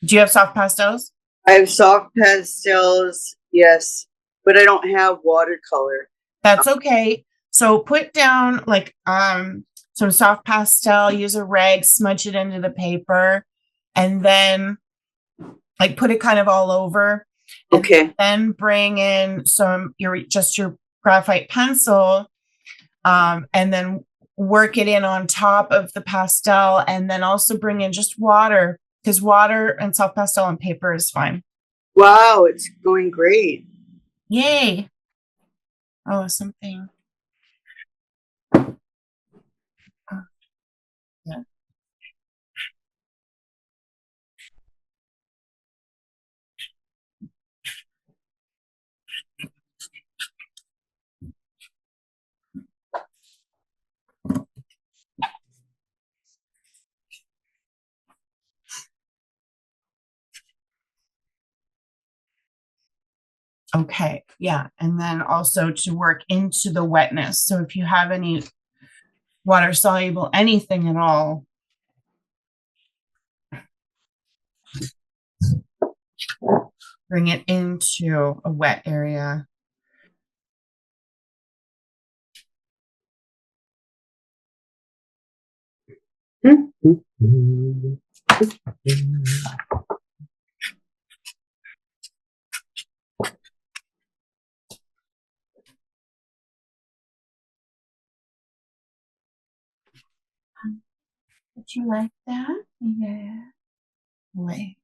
A: Do you have soft pastels?
C: I have soft pastels, yes, but I don't have watercolor.
A: That's okay. So put down like some soft pastel, use a rag, smudge it into the paper, and then like put it kind of all over.
C: Okay.
A: Then bring in your graphite pencil, and then work it in on top of the pastel, and then also bring in just water, because water and soft pastel on paper is fine.
C: Wow, it's going great.
A: Yay. Oh, something. Yeah. Okay, yeah. And then also to work into the wetness. So if you have any water soluble, anything at all, bring it into a wet area. Did you like that? Yeah. Wait.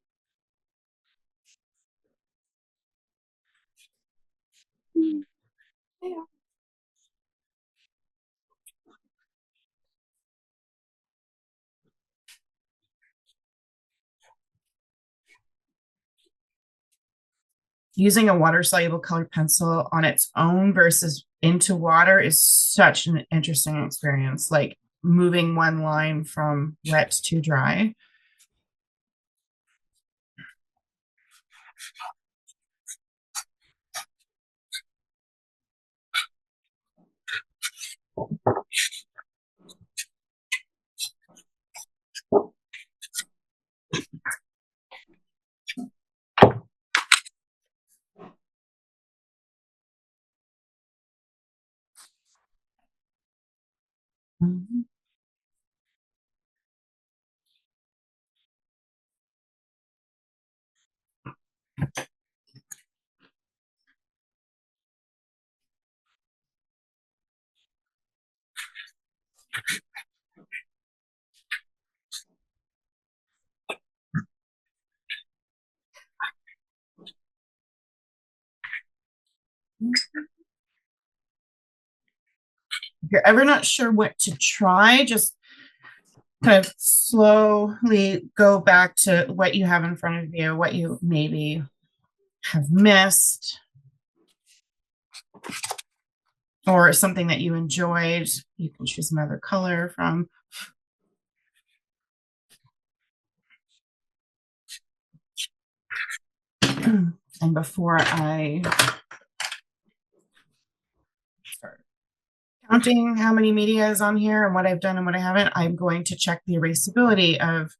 A: Yeah. Using a water soluble colored pencil on its own versus into water is such an interesting experience. Like moving one line from wet to dry. Mhm. you're ever not sure what to try, just kind of slowly go back to what you have in front of you, what you maybe have missed, or something that you enjoyed. You can choose another color from. And before I start counting how many media is on here and what I've done and what I haven't, I'm going to check the erasability of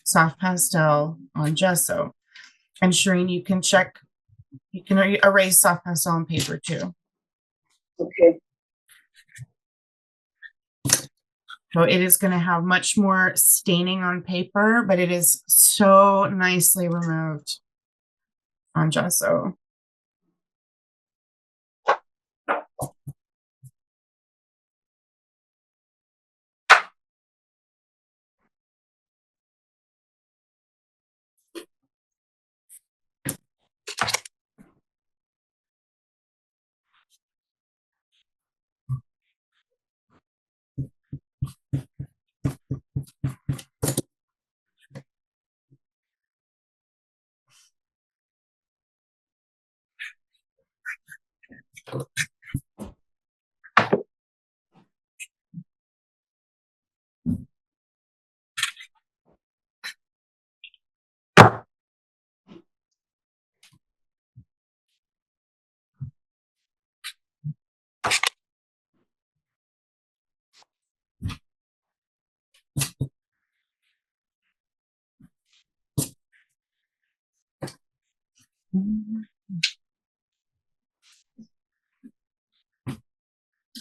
A: soft pastel on gesso. And Shareen, you can check, you can erase soft pastel on paper too.
F: Okay.
A: So it is going to have much more staining on paper, but it is so nicely removed on gesso.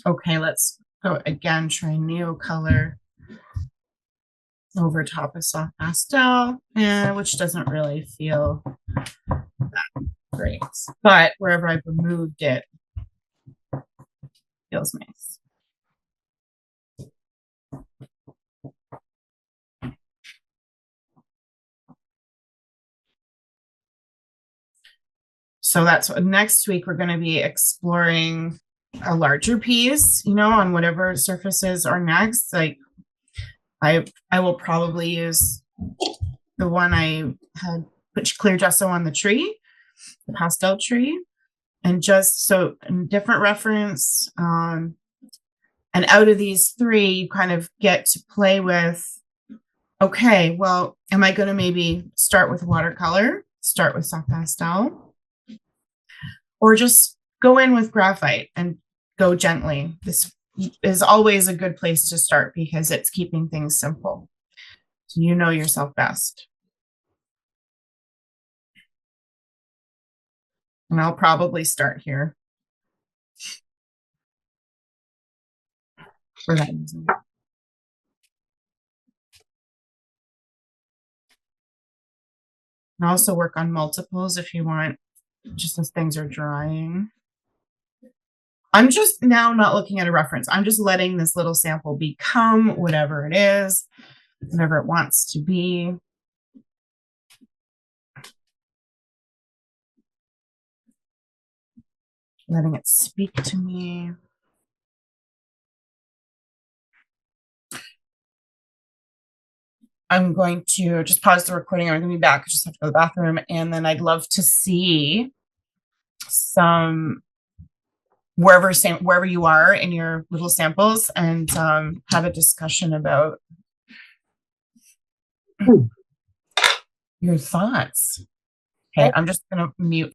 A: Okay, let's go again, try neocolor over top of soft pastel, which doesn't really feel that great. But wherever I've removed it, feels nice. So that's what next week we're going to be exploring a larger piece, you know, on whatever surfaces are next. Like I will probably use the one I had put clear gesso on the tree, the pastel tree, and just so different reference. And out of these three, you kind of get to play with, okay, well, am I going to maybe start with watercolor, start with soft pastel, or just go in with graphite and go gently? This is always a good place to start because it's keeping things simple. So you know yourself best. And I'll probably start here for that reason. And also work on multiples if you want, just as things are drying. I'm just now not looking at a reference. I'm just letting this little sample become whatever it is, whatever it wants to be. Letting it speak to me. I'm going to just pause the recording. I'm going to be back. I just have to go to the bathroom. And then I'd love to see some wherever you are in your little samples and have a discussion about your thoughts. Okay, I'm just going to mute.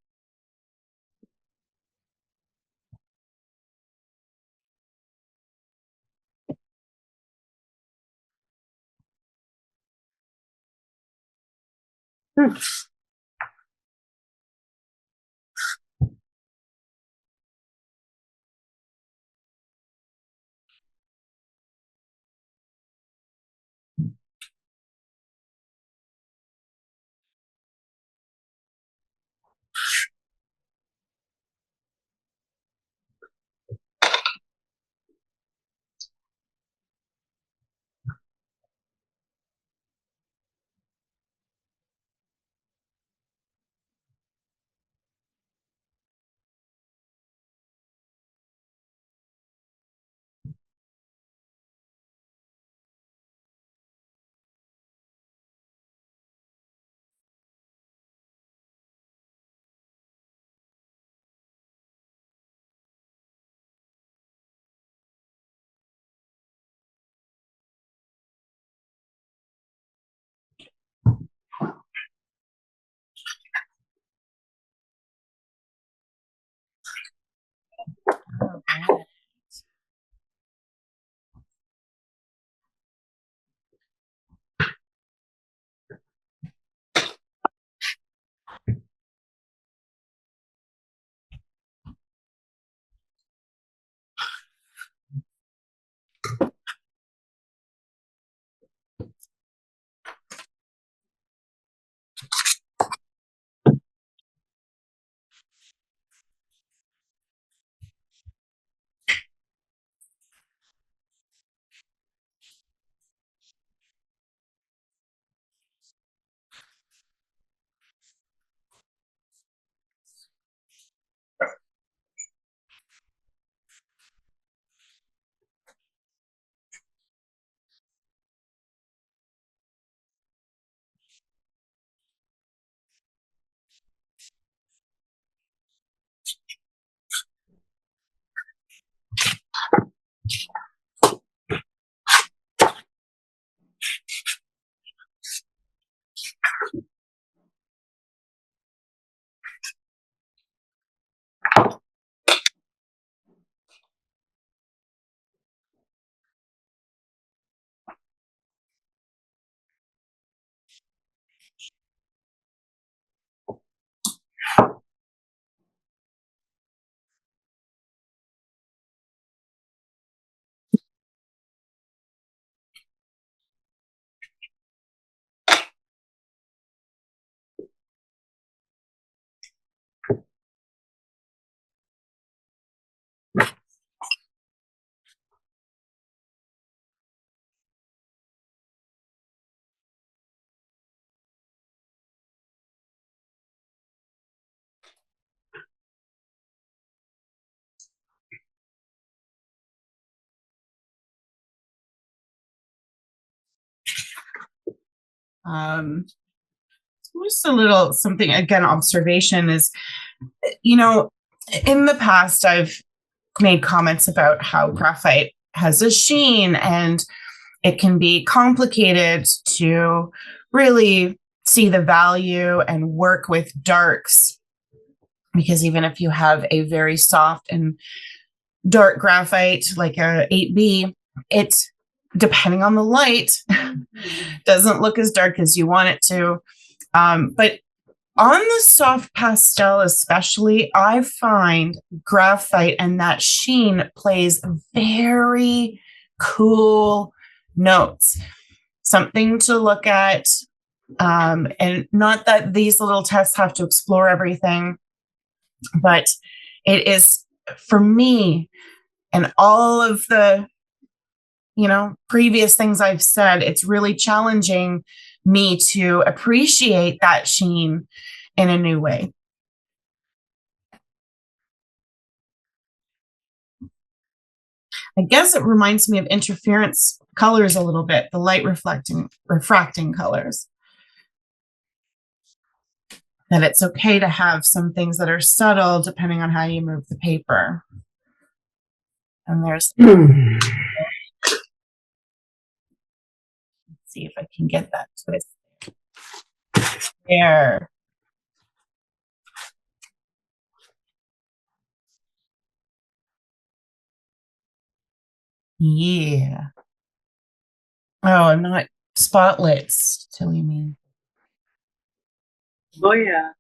A: Just a little something, again, observation is, you know, in the past, I've made comments about how graphite has a sheen and it can be complicated to really see the value and work with darks, because even if you have a very soft and dark graphite like a 8B, it, depending on the light, doesn't look as dark as you want it to. But on the soft pastel especially, I find graphite and that sheen plays very cool notes. Something to look at. And not that these little tests have to explore everything, but it is, for me, and all of the, previous things I've said, it's really challenging me to appreciate that sheen in a new way. I guess it reminds me of interference colors a little bit, the light refracting colors. That it's okay to have some things that are subtle depending on how you move the paper. And there's, let's see if I can get that twist there. Yeah. Oh, I'm not spotlets, till you mean.
C: Oh yeah.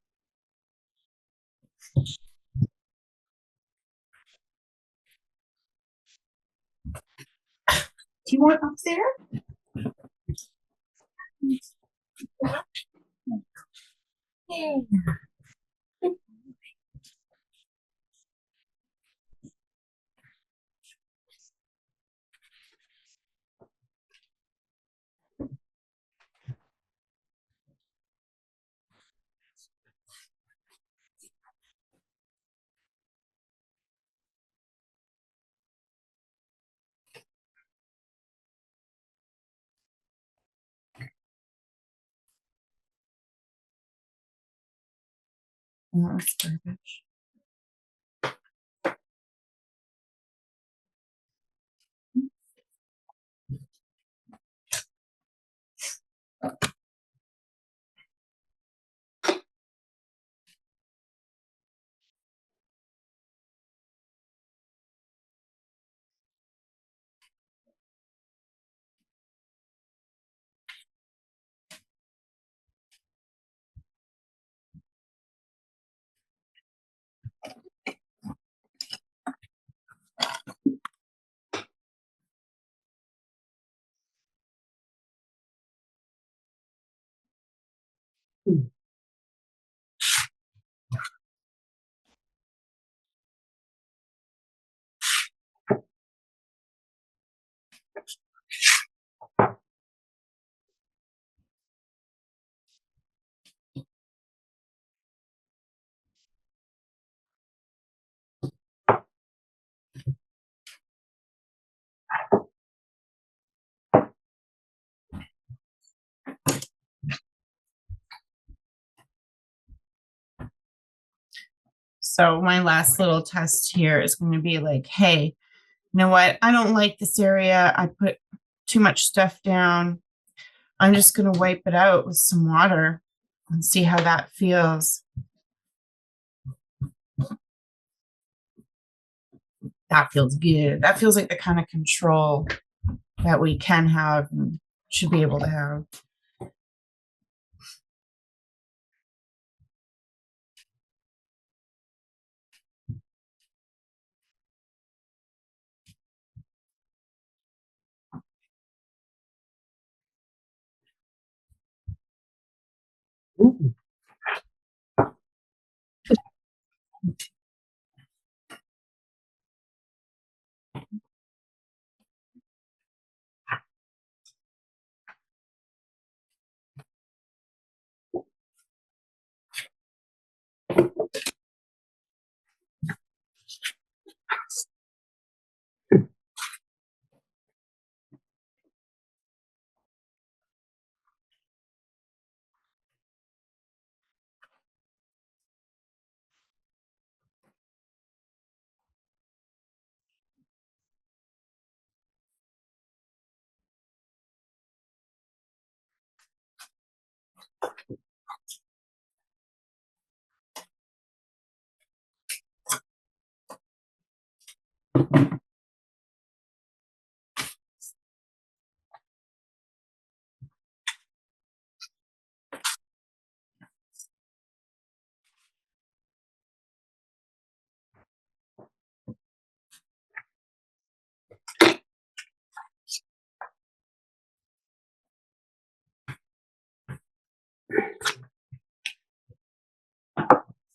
A: Do you want up there? Yeah. Oh, that's garbage. So my last little test here is going to be like, hey, you know what? I don't like this area. I put too much stuff down. I'm just going to wipe it out with some water and see how that feels. That feels good. That feels like the kind of control that we can have and should be able to have.
F: Ooh.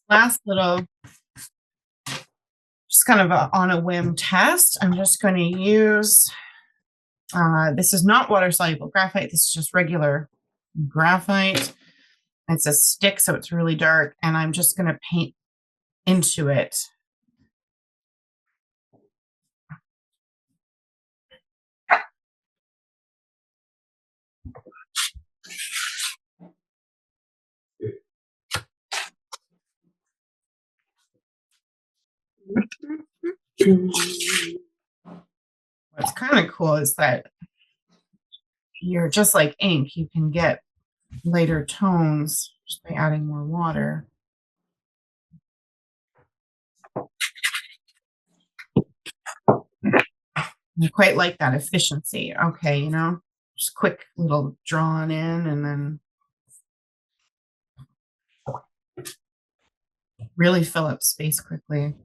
A: Last little, just kind of on a whim test. I'm just going to use, this is not water-soluble graphite. This is just regular graphite. It's a stick, so it's really dark. And I'm just going to paint into it. What's kind of cool is that you're just like ink. You can get lighter tones just by adding more water. I quite like that efficiency. Okay, you know, just quick little drawn in and then really fill up space quickly.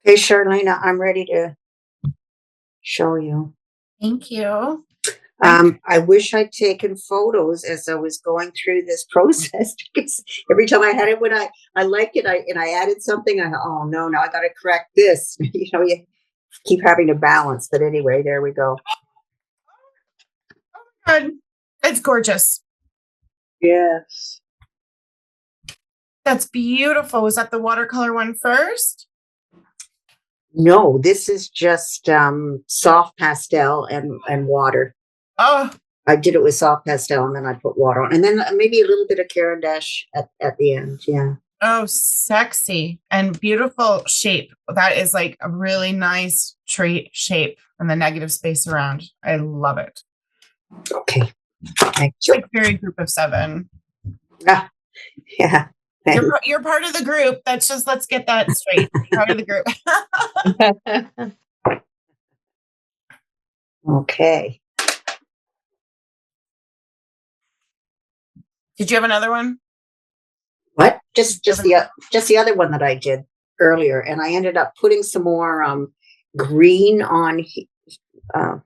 F: Okay, Sharlena, I'm ready to show you.
A: Thank you.
F: I wish I'd taken photos as I was going through this process because every time I had it, when I liked it, I added something. I thought, oh no, now I got to correct this. You know, you keep having to balance. But anyway, there we go.
A: Oh my God, it's gorgeous.
C: Yes.
A: That's beautiful. Was that the watercolor one first?
F: No, this is just soft pastel and water.
A: Oh,
F: I did it with soft pastel and then I put water on, and then maybe a little bit of Caran d'Ache at the end. Yeah.
A: oh, sexy and beautiful shape. That is like a really nice tree shape and the negative space around. I love it.
F: Okay. Thank
A: It's
F: you.
A: like very group of 7.
F: Ah, yeah.
A: You're part of the group. That's just, let's get that straight. You're part of the group.
F: Okay.
A: Did you have another one?
F: What? Just the other one that I did earlier, and I ended up putting some more green on.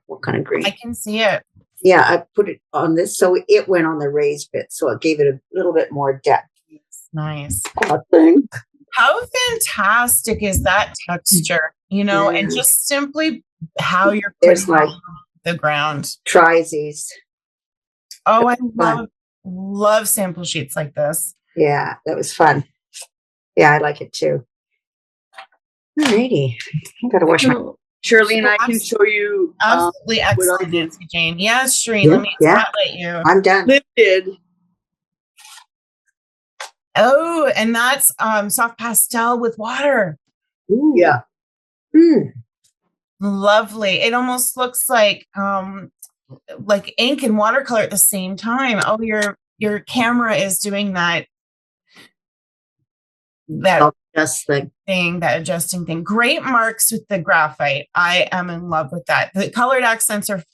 F: What kind of green?
A: I can see it.
F: Yeah, I put it on this, so it went on the raised bit, so it gave it a little bit more depth.
A: Nice.
F: I think.
A: How fantastic is that texture? You know, and just simply how you're
F: There's
A: putting
F: my
A: the ground.
F: try these.
A: Oh, I love sample sheets like this.
F: Yeah, that was fun. Yeah, I like it too. Alrighty, I gotta wash my.
C: Sharlene, I can show you
A: Absolutely
C: what I
A: excellent,
C: did.
A: Nancy Jane. Yes, Shereen, let me spotlight you.
F: I'm done.
C: Lifted.
A: Oh, and that's soft pastel with water.
F: Ooh.
C: Yeah.
F: Mm.
A: Lovely. It almost looks like ink and watercolor at the same time. Oh, your camera is doing that
F: Just the
A: thing, that adjusting thing. Great marks with the graphite. I am in love with that. The colored accents are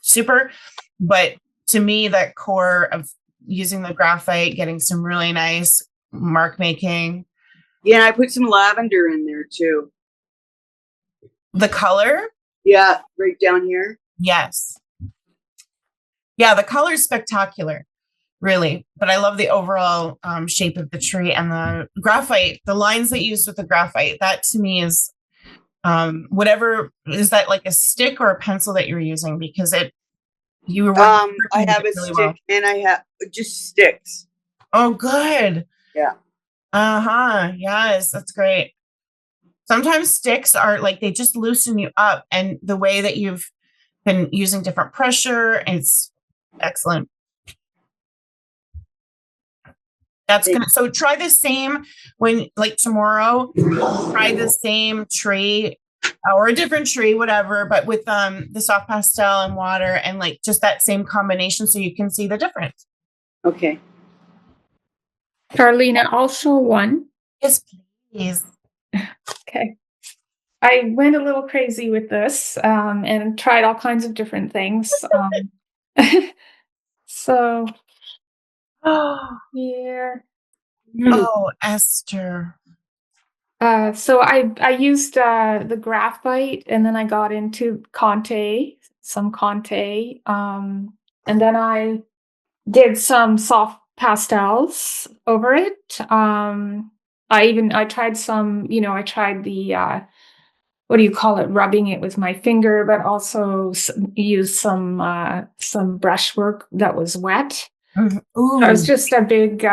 A: super, but to me, that core of using the graphite, getting some really nice mark making.
C: Yeah, I put some lavender in there too.
A: The color?
C: Yeah, right down here.
A: Yes. Yeah, the color is spectacular, really. But I love the overall shape of the tree and the graphite, the lines that you used with the graphite. That to me is whatever, is that like a stick or a pencil that you're using? Because you were
C: I
A: working
C: have a
A: really
C: stick
A: well.
C: and I have just sticks.
A: Oh, good.
C: Yeah.
A: Uh-huh. Yes, that's great. Sometimes sticks are like, they just loosen you up, and the way that you've been using different pressure, it's excellent. That's gonna, so try the same when, like tomorrow, try the same tree or a different tree, whatever, but with the soft pastel and water, and like just that same combination so you can see the difference.
C: Okay.
B: Sharlena, also one.
A: Yes, please.
B: Okay. I went a little crazy with this and tried all kinds of different things. So here.
A: Oh, Esther.
B: So I used the graphite, and then I got into some Conte, and then I did some soft pastels over it. I tried some, I tried the what do you call it, rubbing it with my finger, but also used some brushwork that was wet.
A: Ooh.
B: So it was just a big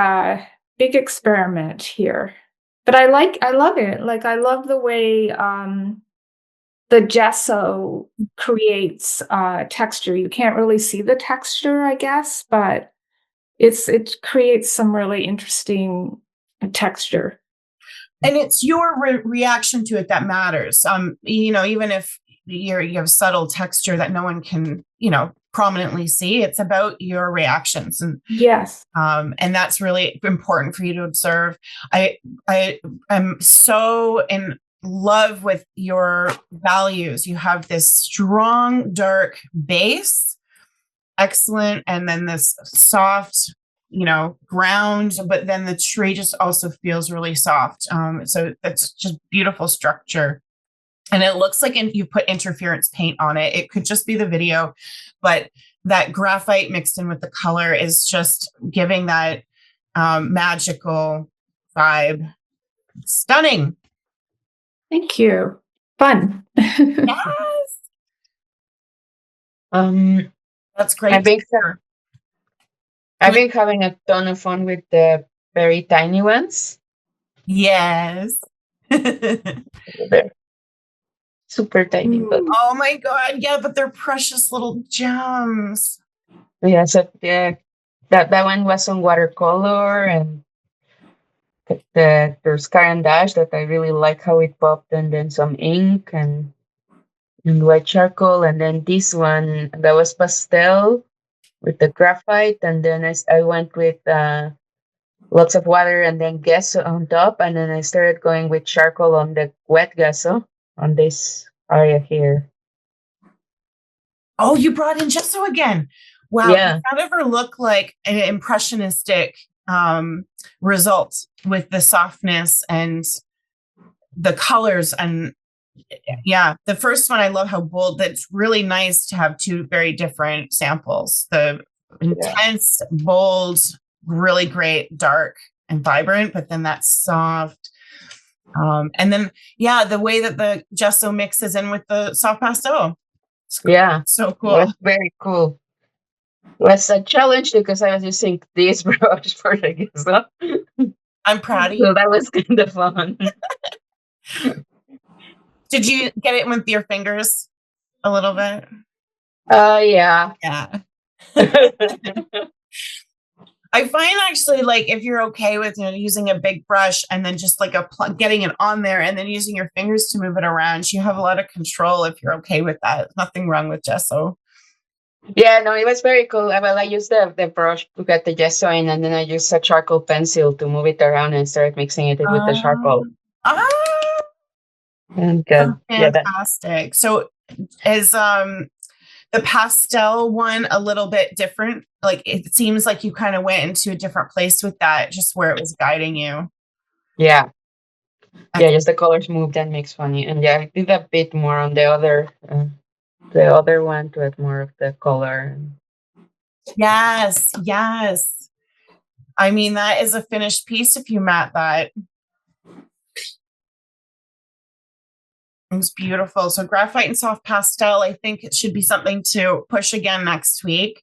B: experiment here. But I love it. Like, I love the way the gesso creates texture. You can't really see the texture, I guess, but it creates some really interesting texture.
A: And it's your reaction to it that matters. Even if you have subtle texture that no one can, prominently see, it's about your reactions. And
B: Yes.
A: and that's really important for you to observe. I am so in love with your values. You have this strong, dark base, excellent, and then this soft, ground, but then the tree just also feels really soft. So that's just beautiful structure. And it looks like you put interference paint on it. It could just be the video, but that graphite mixed in with the color is just giving that magical vibe. Stunning.
B: Thank you. Fun.
A: Yes. That's great.
G: I've been having a ton of fun with the very tiny ones.
A: Yes.
G: They're super tiny, but
A: Oh my God. Yeah, but they're precious little gems.
G: yeah, so yeah, that one was on watercolor, and there's Caran d'Ache that I really like how it popped, and then some ink and white charcoal, and then this one that was pastel with the graphite, and then I went with lots of water and then gesso on top, and then I started going with charcoal on the wet gesso on this area here.
A: Oh, you brought in gesso again. Wow.
G: Yeah.
A: Does that ever look like an impressionistic result with the softness and the colors? And yeah, the first one, I love how bold. That's really nice to have two very different samples. The intense, bold, really great, dark and vibrant, but then that's soft. And then, yeah, the way that the gesso mixes in with the soft pastel.
G: Yeah.
A: So cool.
G: It was very cool. It was a challenge because I was using this brush for the gesso.
A: I'm proud of you.
G: So that was kind of fun.
A: Did you get it with your fingers a little bit?
G: Yeah.
A: Yeah. I find actually like if you're okay with using a big brush and then just like getting it on there and then using your fingers to move it around, you have a lot of control if you're okay with that. Nothing wrong with gesso.
G: Yeah, no, it was very cool. Well, I used the brush to get the gesso in, and then I used a charcoal pencil to move it around and started mixing it with the charcoal.
A: Ah,
G: And yeah, that.
A: fantastic. So is the pastel one a little bit different? Like it seems like you kind of went into a different place with that, just where it was guiding you.
G: Yeah. Yeah, just the colors moved and mixed funny. And yeah, I did a bit more on the other one to add more of the color.
A: Yes, yes. I mean, that is a finished piece if you matte that. It was beautiful. So graphite and soft pastel, I think it should be something to push again next week.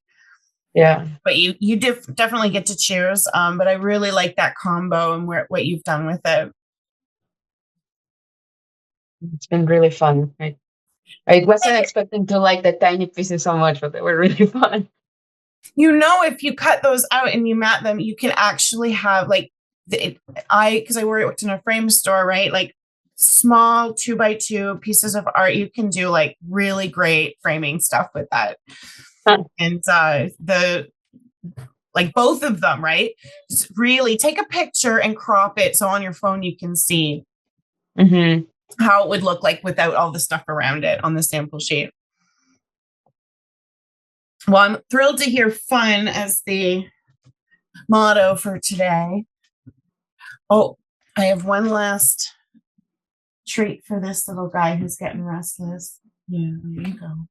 G: Yeah.
A: But you definitely get to choose. But I really like that combo and what you've done with it.
G: It's been really fun. I wasn't expecting to like the tiny pieces so much, but they were really fun.
A: If you cut those out and you matte them, you can actually have like because I worked in a frame store, right? Like small 2x2 pieces of art. You can do like really great framing stuff with that.
G: Huh.
A: And like both of them, right? Just really take a picture and crop it so on your phone you can see how it would look like without all the stuff around it on the sample sheet. Well, I'm thrilled to hear fun as the motto for today. Oh, I have one last treat for this little guy who's getting restless. Yeah, there you go.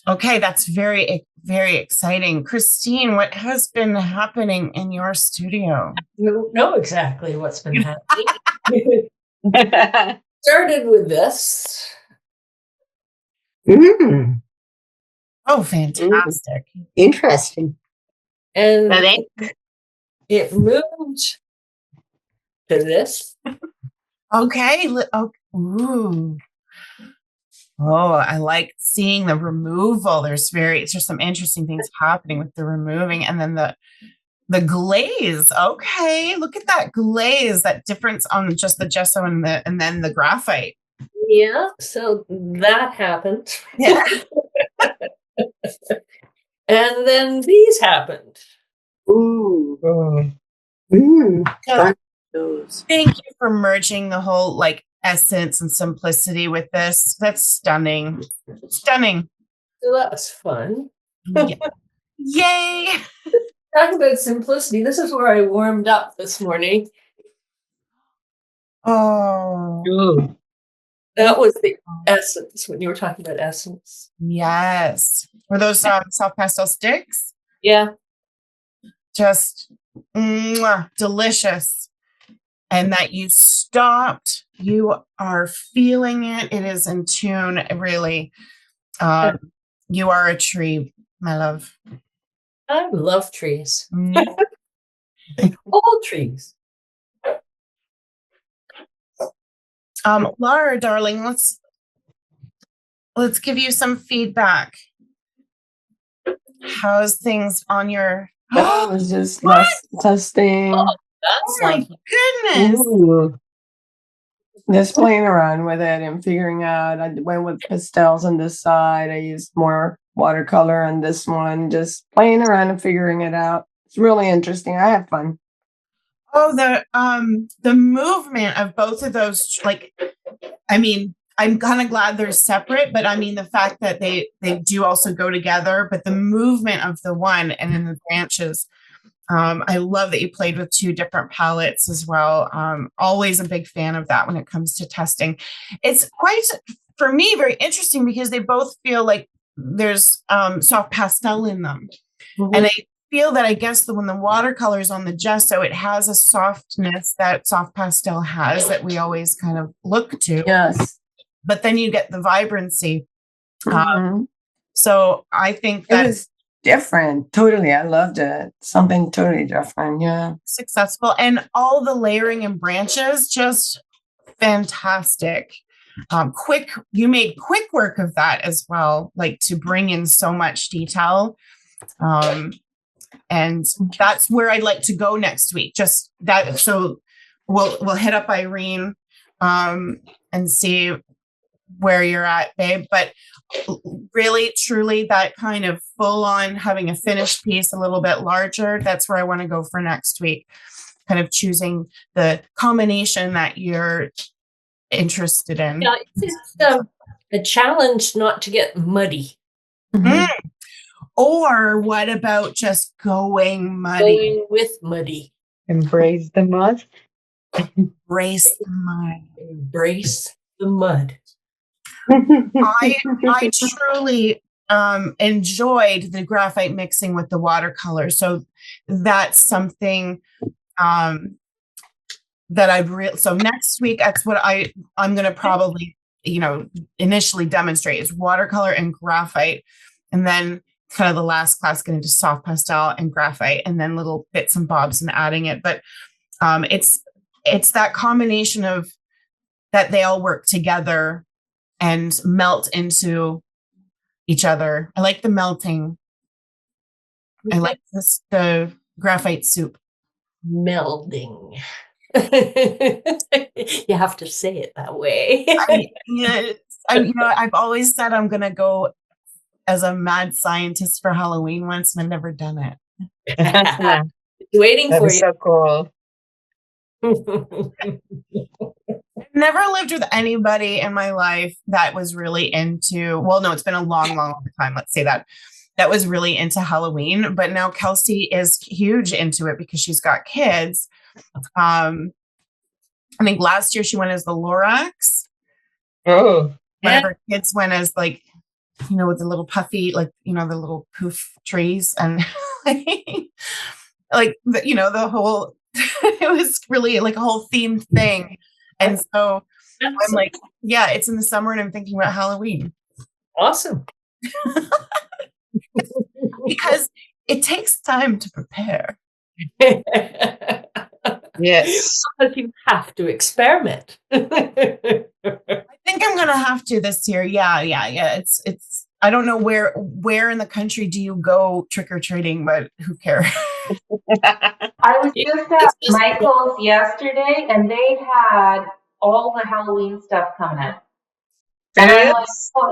A: Okay, that's very, very exciting. Christine, what has been happening in your studio?
H: You don't know exactly what's been happening. Started with this.
A: Oh, fantastic.
F: Interesting.
H: And it moved to this.
A: Okay. Ooh. Oh, I like seeing the removal. There's some interesting things happening with the removing, and then the glaze. Okay, look at that glaze, that difference on just the gesso and then the graphite.
H: Yeah, so that happened.
A: Yeah.
H: And then these happened.
F: Ooh.
A: So,
C: Those.
A: thank you for merging the whole like essence and simplicity with this. That's stunning. Stunning.
H: So that was fun.
A: Yay.
H: Talking about simplicity, this is where I warmed up this morning.
A: Oh.
H: That was the essence when you were talking about essence.
A: Yes. Were those soft pastel sticks?
H: Yeah.
A: Just delicious. And that you stopped, you are feeling it. It is in tune, really. You are a tree, my love.
H: I love trees. All trees.
A: Laura, darling, let's give you some feedback. How's things on your
E: That was just less testing.
H: Oh, that's
A: my goodness.
E: Ooh. Just playing around with it and figuring out. I went with pastels on this side. I used more watercolor on this one. Just playing around and figuring it out. It's really interesting. I had fun.
A: Oh, the movement of both of those, like, I mean, I'm kind of glad they're separate, but I mean the fact that they do also go together, but the movement of the one and in the branches. I love that you played with two different palettes as well. Always a big fan of that when it comes to testing. It's quite, for me, very interesting because they both feel like there's soft pastel in them. And I feel that I guess when the watercolors on the gesso, it has a softness that soft pastel has that we always kind of look to.
E: Yes.
A: But then you get the vibrancy. So I think that
E: it was different. Totally. I loved it. Something totally different. Yeah.
A: Successful. And all the layering and branches, just fantastic. you made quick work of that as well, like to bring in so much detail. And that's where I'd like to go next week. Just that. So we'll hit up Irene, and see where you're at, babe. But really, truly, that kind of full on having a finished piece a little bit larger, that's where I want to go for next week. Kind of choosing the combination that you're interested in.
H: Yeah, it's a challenge not to get muddy.
A: Mm. Or what about just going muddy?
H: Going with muddy.
G: Embrace the mud.
A: Embrace the mud.
H: Embrace the mud.
A: I truly enjoyed the graphite mixing with the watercolor. So that's something that I've so next week, that's what I'm going to probably, initially demonstrate is watercolor and graphite. And then kind of the last class going into soft pastel and graphite, and then little bits and bobs and adding it. But it's that combination of that they all work together and melt into each other. I like the melting. I like the graphite soup.
H: Melding. You have to say it that way.
A: I've always said I'm going to go as a mad scientist for Halloween once, and I've never done it.
H: Waiting
G: That
H: for
G: is
H: you.
G: so cool.
A: I've never lived with anybody in my life that was really into, well, no, it's been a long, long time. Let's say that was really into Halloween, but now Kelsey is huge into it because she's got kids. I think last year she went as the Lorax.
G: Oh,
A: One of her kids went as with the little puffy, the little poof trees and the whole, it was really like a whole themed thing. And so I'm like, yeah, it's in the summer and I'm thinking about Halloween.
H: Awesome.
A: Because it takes time to prepare.
G: yes.
H: But you have to experiment.
A: I think I'm gonna have to this year. Yeah. It's I don't know where in the country do you go trick-or-treating, but who cares?
D: I was just at Michael's yesterday, and they had all the Halloween stuff coming in. And I'm like,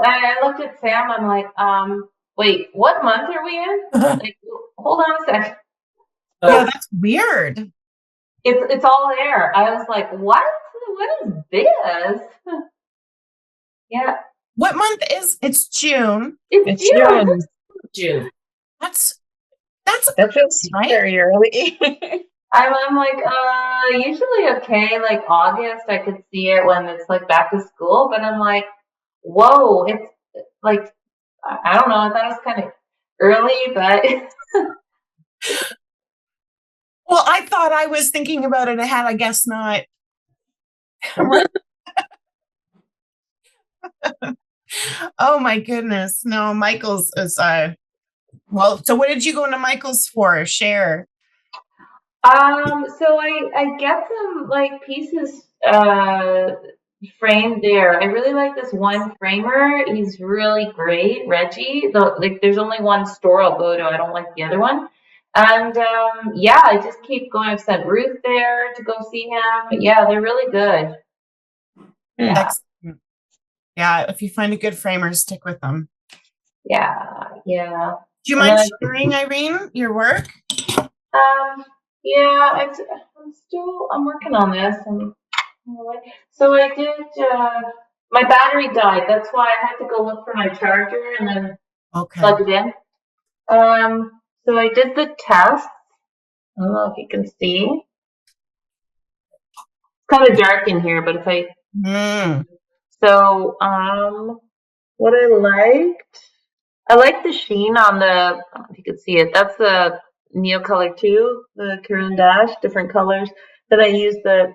D: I looked at Sam. I'm like, wait, what month are we in? Like, hold on a second.
A: Yeah, that's weird.
D: It's all there. I was like, what? What is this? Yeah.
A: What month is it's June?
D: It's
H: June.
A: That
G: feels
A: right?
G: very early.
D: I'm like, usually okay, like August, I could see it when it's like back to school, but I'm like, whoa, it's like, I don't know, I thought it was kind of early, but.
A: Well, I thought I was thinking about it ahead. I guess not. Oh my goodness. No, Michael's is well, so what did you go into Michael's for? Share.
D: So I get some like pieces framed there. I really like this one framer. He's really great, Reggie. There's only one store I'll go to. I don't like the other one. And yeah, I just keep going. I've sent Ruth there to go see him. Yeah, they're really good. Yeah.
A: Excellent. Yeah, if you find a good framer, stick with them.
D: Yeah.
A: Do you mind sharing, Irene, your work?
D: Yeah, I'm working on this. So I did, my battery died. That's why I had to go look for my charger and then plug it in. So I did the test. I don't know if you can see. It's kind of dark in here, but if I... So, what I liked the sheen on the, I don't know if you can see it. That's the neocolor 2, the Caran d'Ache, different colors. Then I used the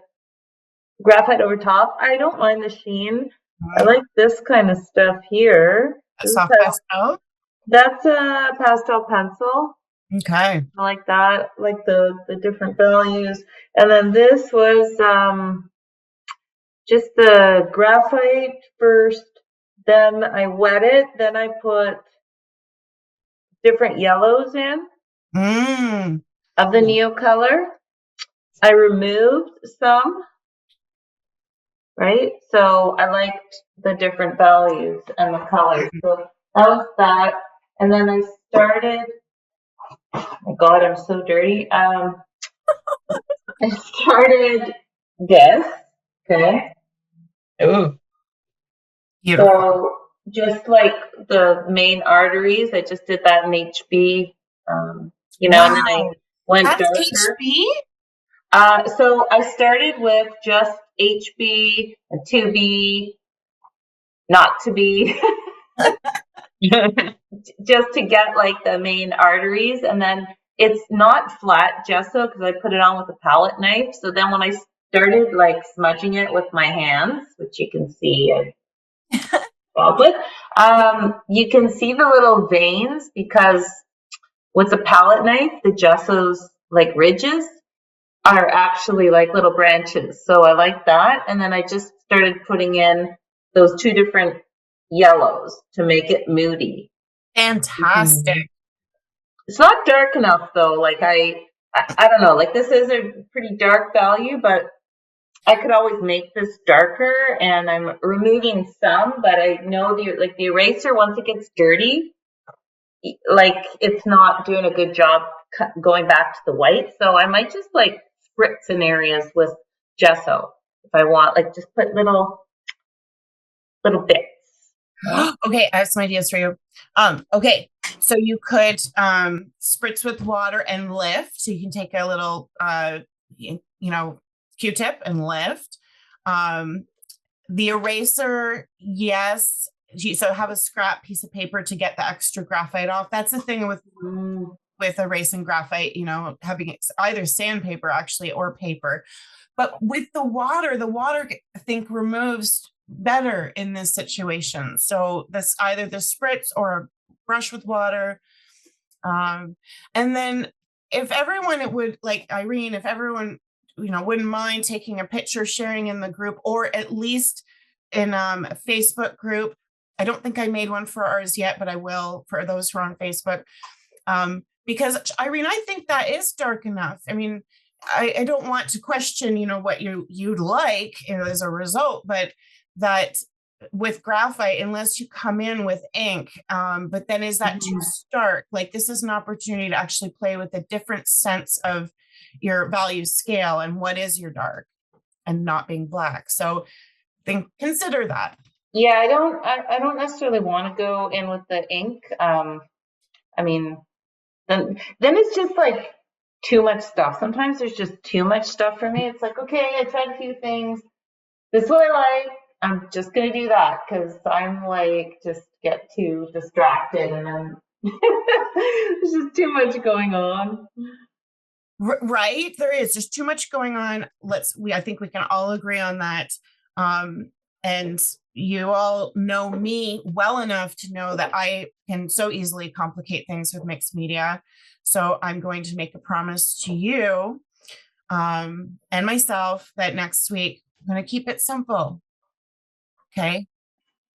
D: graphite over top. I don't mind the sheen. I like this kind of stuff here.
A: Soft pastel?
D: That's a pastel pencil.
A: Okay.
D: I like that, like the different values. And then this was just the graphite first, then I wet it, then I put different yellows in
A: Mm.
D: of the neocolor. I removed some, right? So I liked the different values and the colors. So that was that. And then I started, oh my God, I'm so dirty. I started this, okay?
G: Oh,
A: Beautiful.
D: So just like the main arteries, I just did that in HB, and then I
A: Wow.
D: went
A: That's
D: darker.
A: HB?
D: So I started with just HB, and 2B, not to be, just to get like the main arteries. And then it's not flat gesso because I put it on with a palette knife. So then when I started like smudging it with my hands, which you can see with, you can see the little veins because with the palette knife, the gesso's like ridges are actually like little branches. So I like that. And then I just started putting in those two different yellows to make it moody.
A: Fantastic.
D: It's not dark enough though. Like I don't know, like this is a pretty dark value, but I could always make this darker, and I'm removing some, but I know the eraser, once it gets dirty, like it's not doing a good job going back to the white. So I might just like spritz in areas with gesso if I want, like just put little bits.
A: Okay, I have some ideas for you. Okay, so you could spritz with water and lift. So you can take a little Q-tip and lift. The eraser, yes. So have a scrap piece of paper to get the extra graphite off. That's the thing with erasing graphite, having either sandpaper actually or paper. But with the water I think removes better in this situation. So that's either the spritz or a brush with water. And then if everyone would, like Irene, if everyone wouldn't mind taking a picture, sharing in the group, or at least in a Facebook group. I don't think I made one for ours yet, but I will for those who are on Facebook. Because Irene, I think that is dark enough. I mean, I don't want to question, what you'd like as a result, but that with graphite, unless you come in with ink, but then is that too stark? Like this is an opportunity to actually play with a different sense of your value scale and what is your dark and not being black. So consider that.
D: Yeah, I don't necessarily want to go in with the ink. I mean, then it's just like too much stuff. Sometimes there's just too much stuff for me. It's like, okay, I tried a few things. This is what I like. I'm just gonna do that because I'm like just get too distracted and then there's just too much going on.
A: Right, there is just too much going on. I think we can all agree on that. And you all know me well enough to know that I can so easily complicate things with mixed media. So I'm going to make a promise to you and myself that next week I'm going to keep it simple. Okay,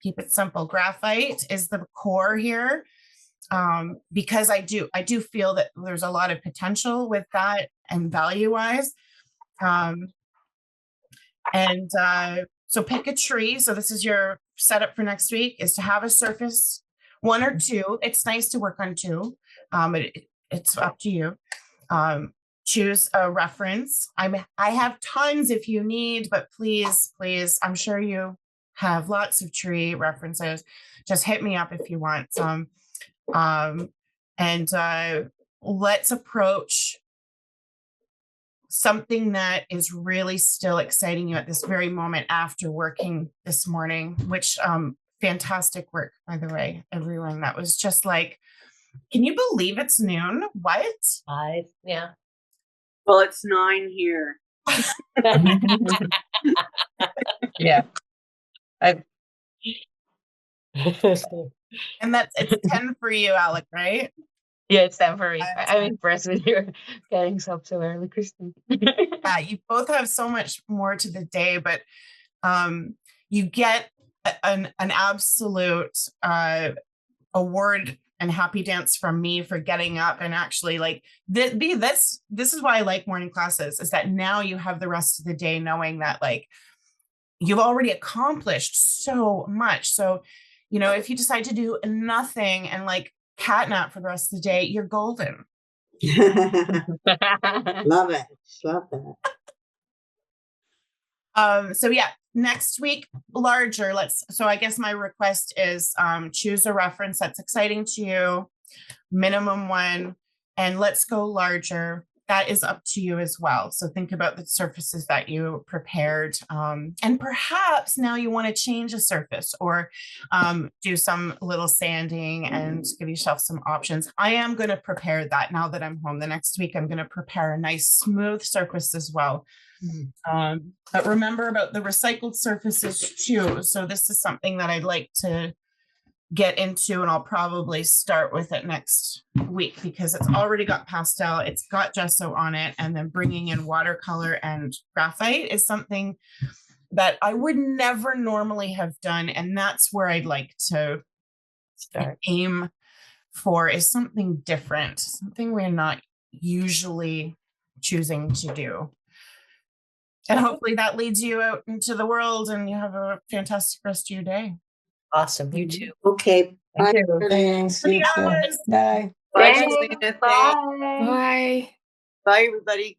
A: keep it simple. Graphite is the core here. Because I do feel that there's a lot of potential with that and value-wise. So pick a tree. So this is your setup for next week, is to have a surface, one or two. It's nice to work on two. It's up to you. Choose a reference. I have tons if you need, but please, I'm sure you have lots of tree references. Just hit me up if you want some. Let's approach something that is really still exciting you at this very moment after working this morning, which fantastic work, by the way, everyone. That was just like, can you believe it's noon? What?
H: 5, yeah.
C: Well, it's 9 here.
G: yeah.
A: And it's 10 for you, Alec, right?
G: Yeah, it's time for me. I'm impressed with your getting up so early, Kristen.
A: Yeah, you both have so much more to the day, but you get an absolute award and happy dance from me for getting up and actually like this is why I like morning classes, is that now you have the rest of the day knowing that like you've already accomplished so much. So, you know, if you decide to do nothing and like catnap for the rest of the day, you're golden.
F: Love it. Love that.
A: So yeah, next week, larger. So I guess my request is choose a reference that's exciting to you, minimum one, and let's go larger. That is up to you as well. So think about the surfaces that you prepared. And perhaps now you want to change a surface or do some little sanding and give yourself some options. I am going to prepare that now that I'm home. The next week, I'm going to prepare a nice smooth surface as well. But remember about the recycled surfaces too. So this is something that I'd like to get into, and I'll probably start with it next week because it's already got pastel, it's got gesso on it, and then bringing in watercolor and graphite is something that I would never normally have done. And that's where I'd like to aim for, is something different, something we're not usually choosing to do. And hopefully that leads you out into the world and you have a fantastic rest of your day.
H: Awesome. You too.
F: Okay.
G: Thank you.
E: Thanks. You too. Bye.
C: Bye,
G: Thanks.
C: Sharlena. Thanks.
B: Bye.
A: Bye.
C: Bye, everybody.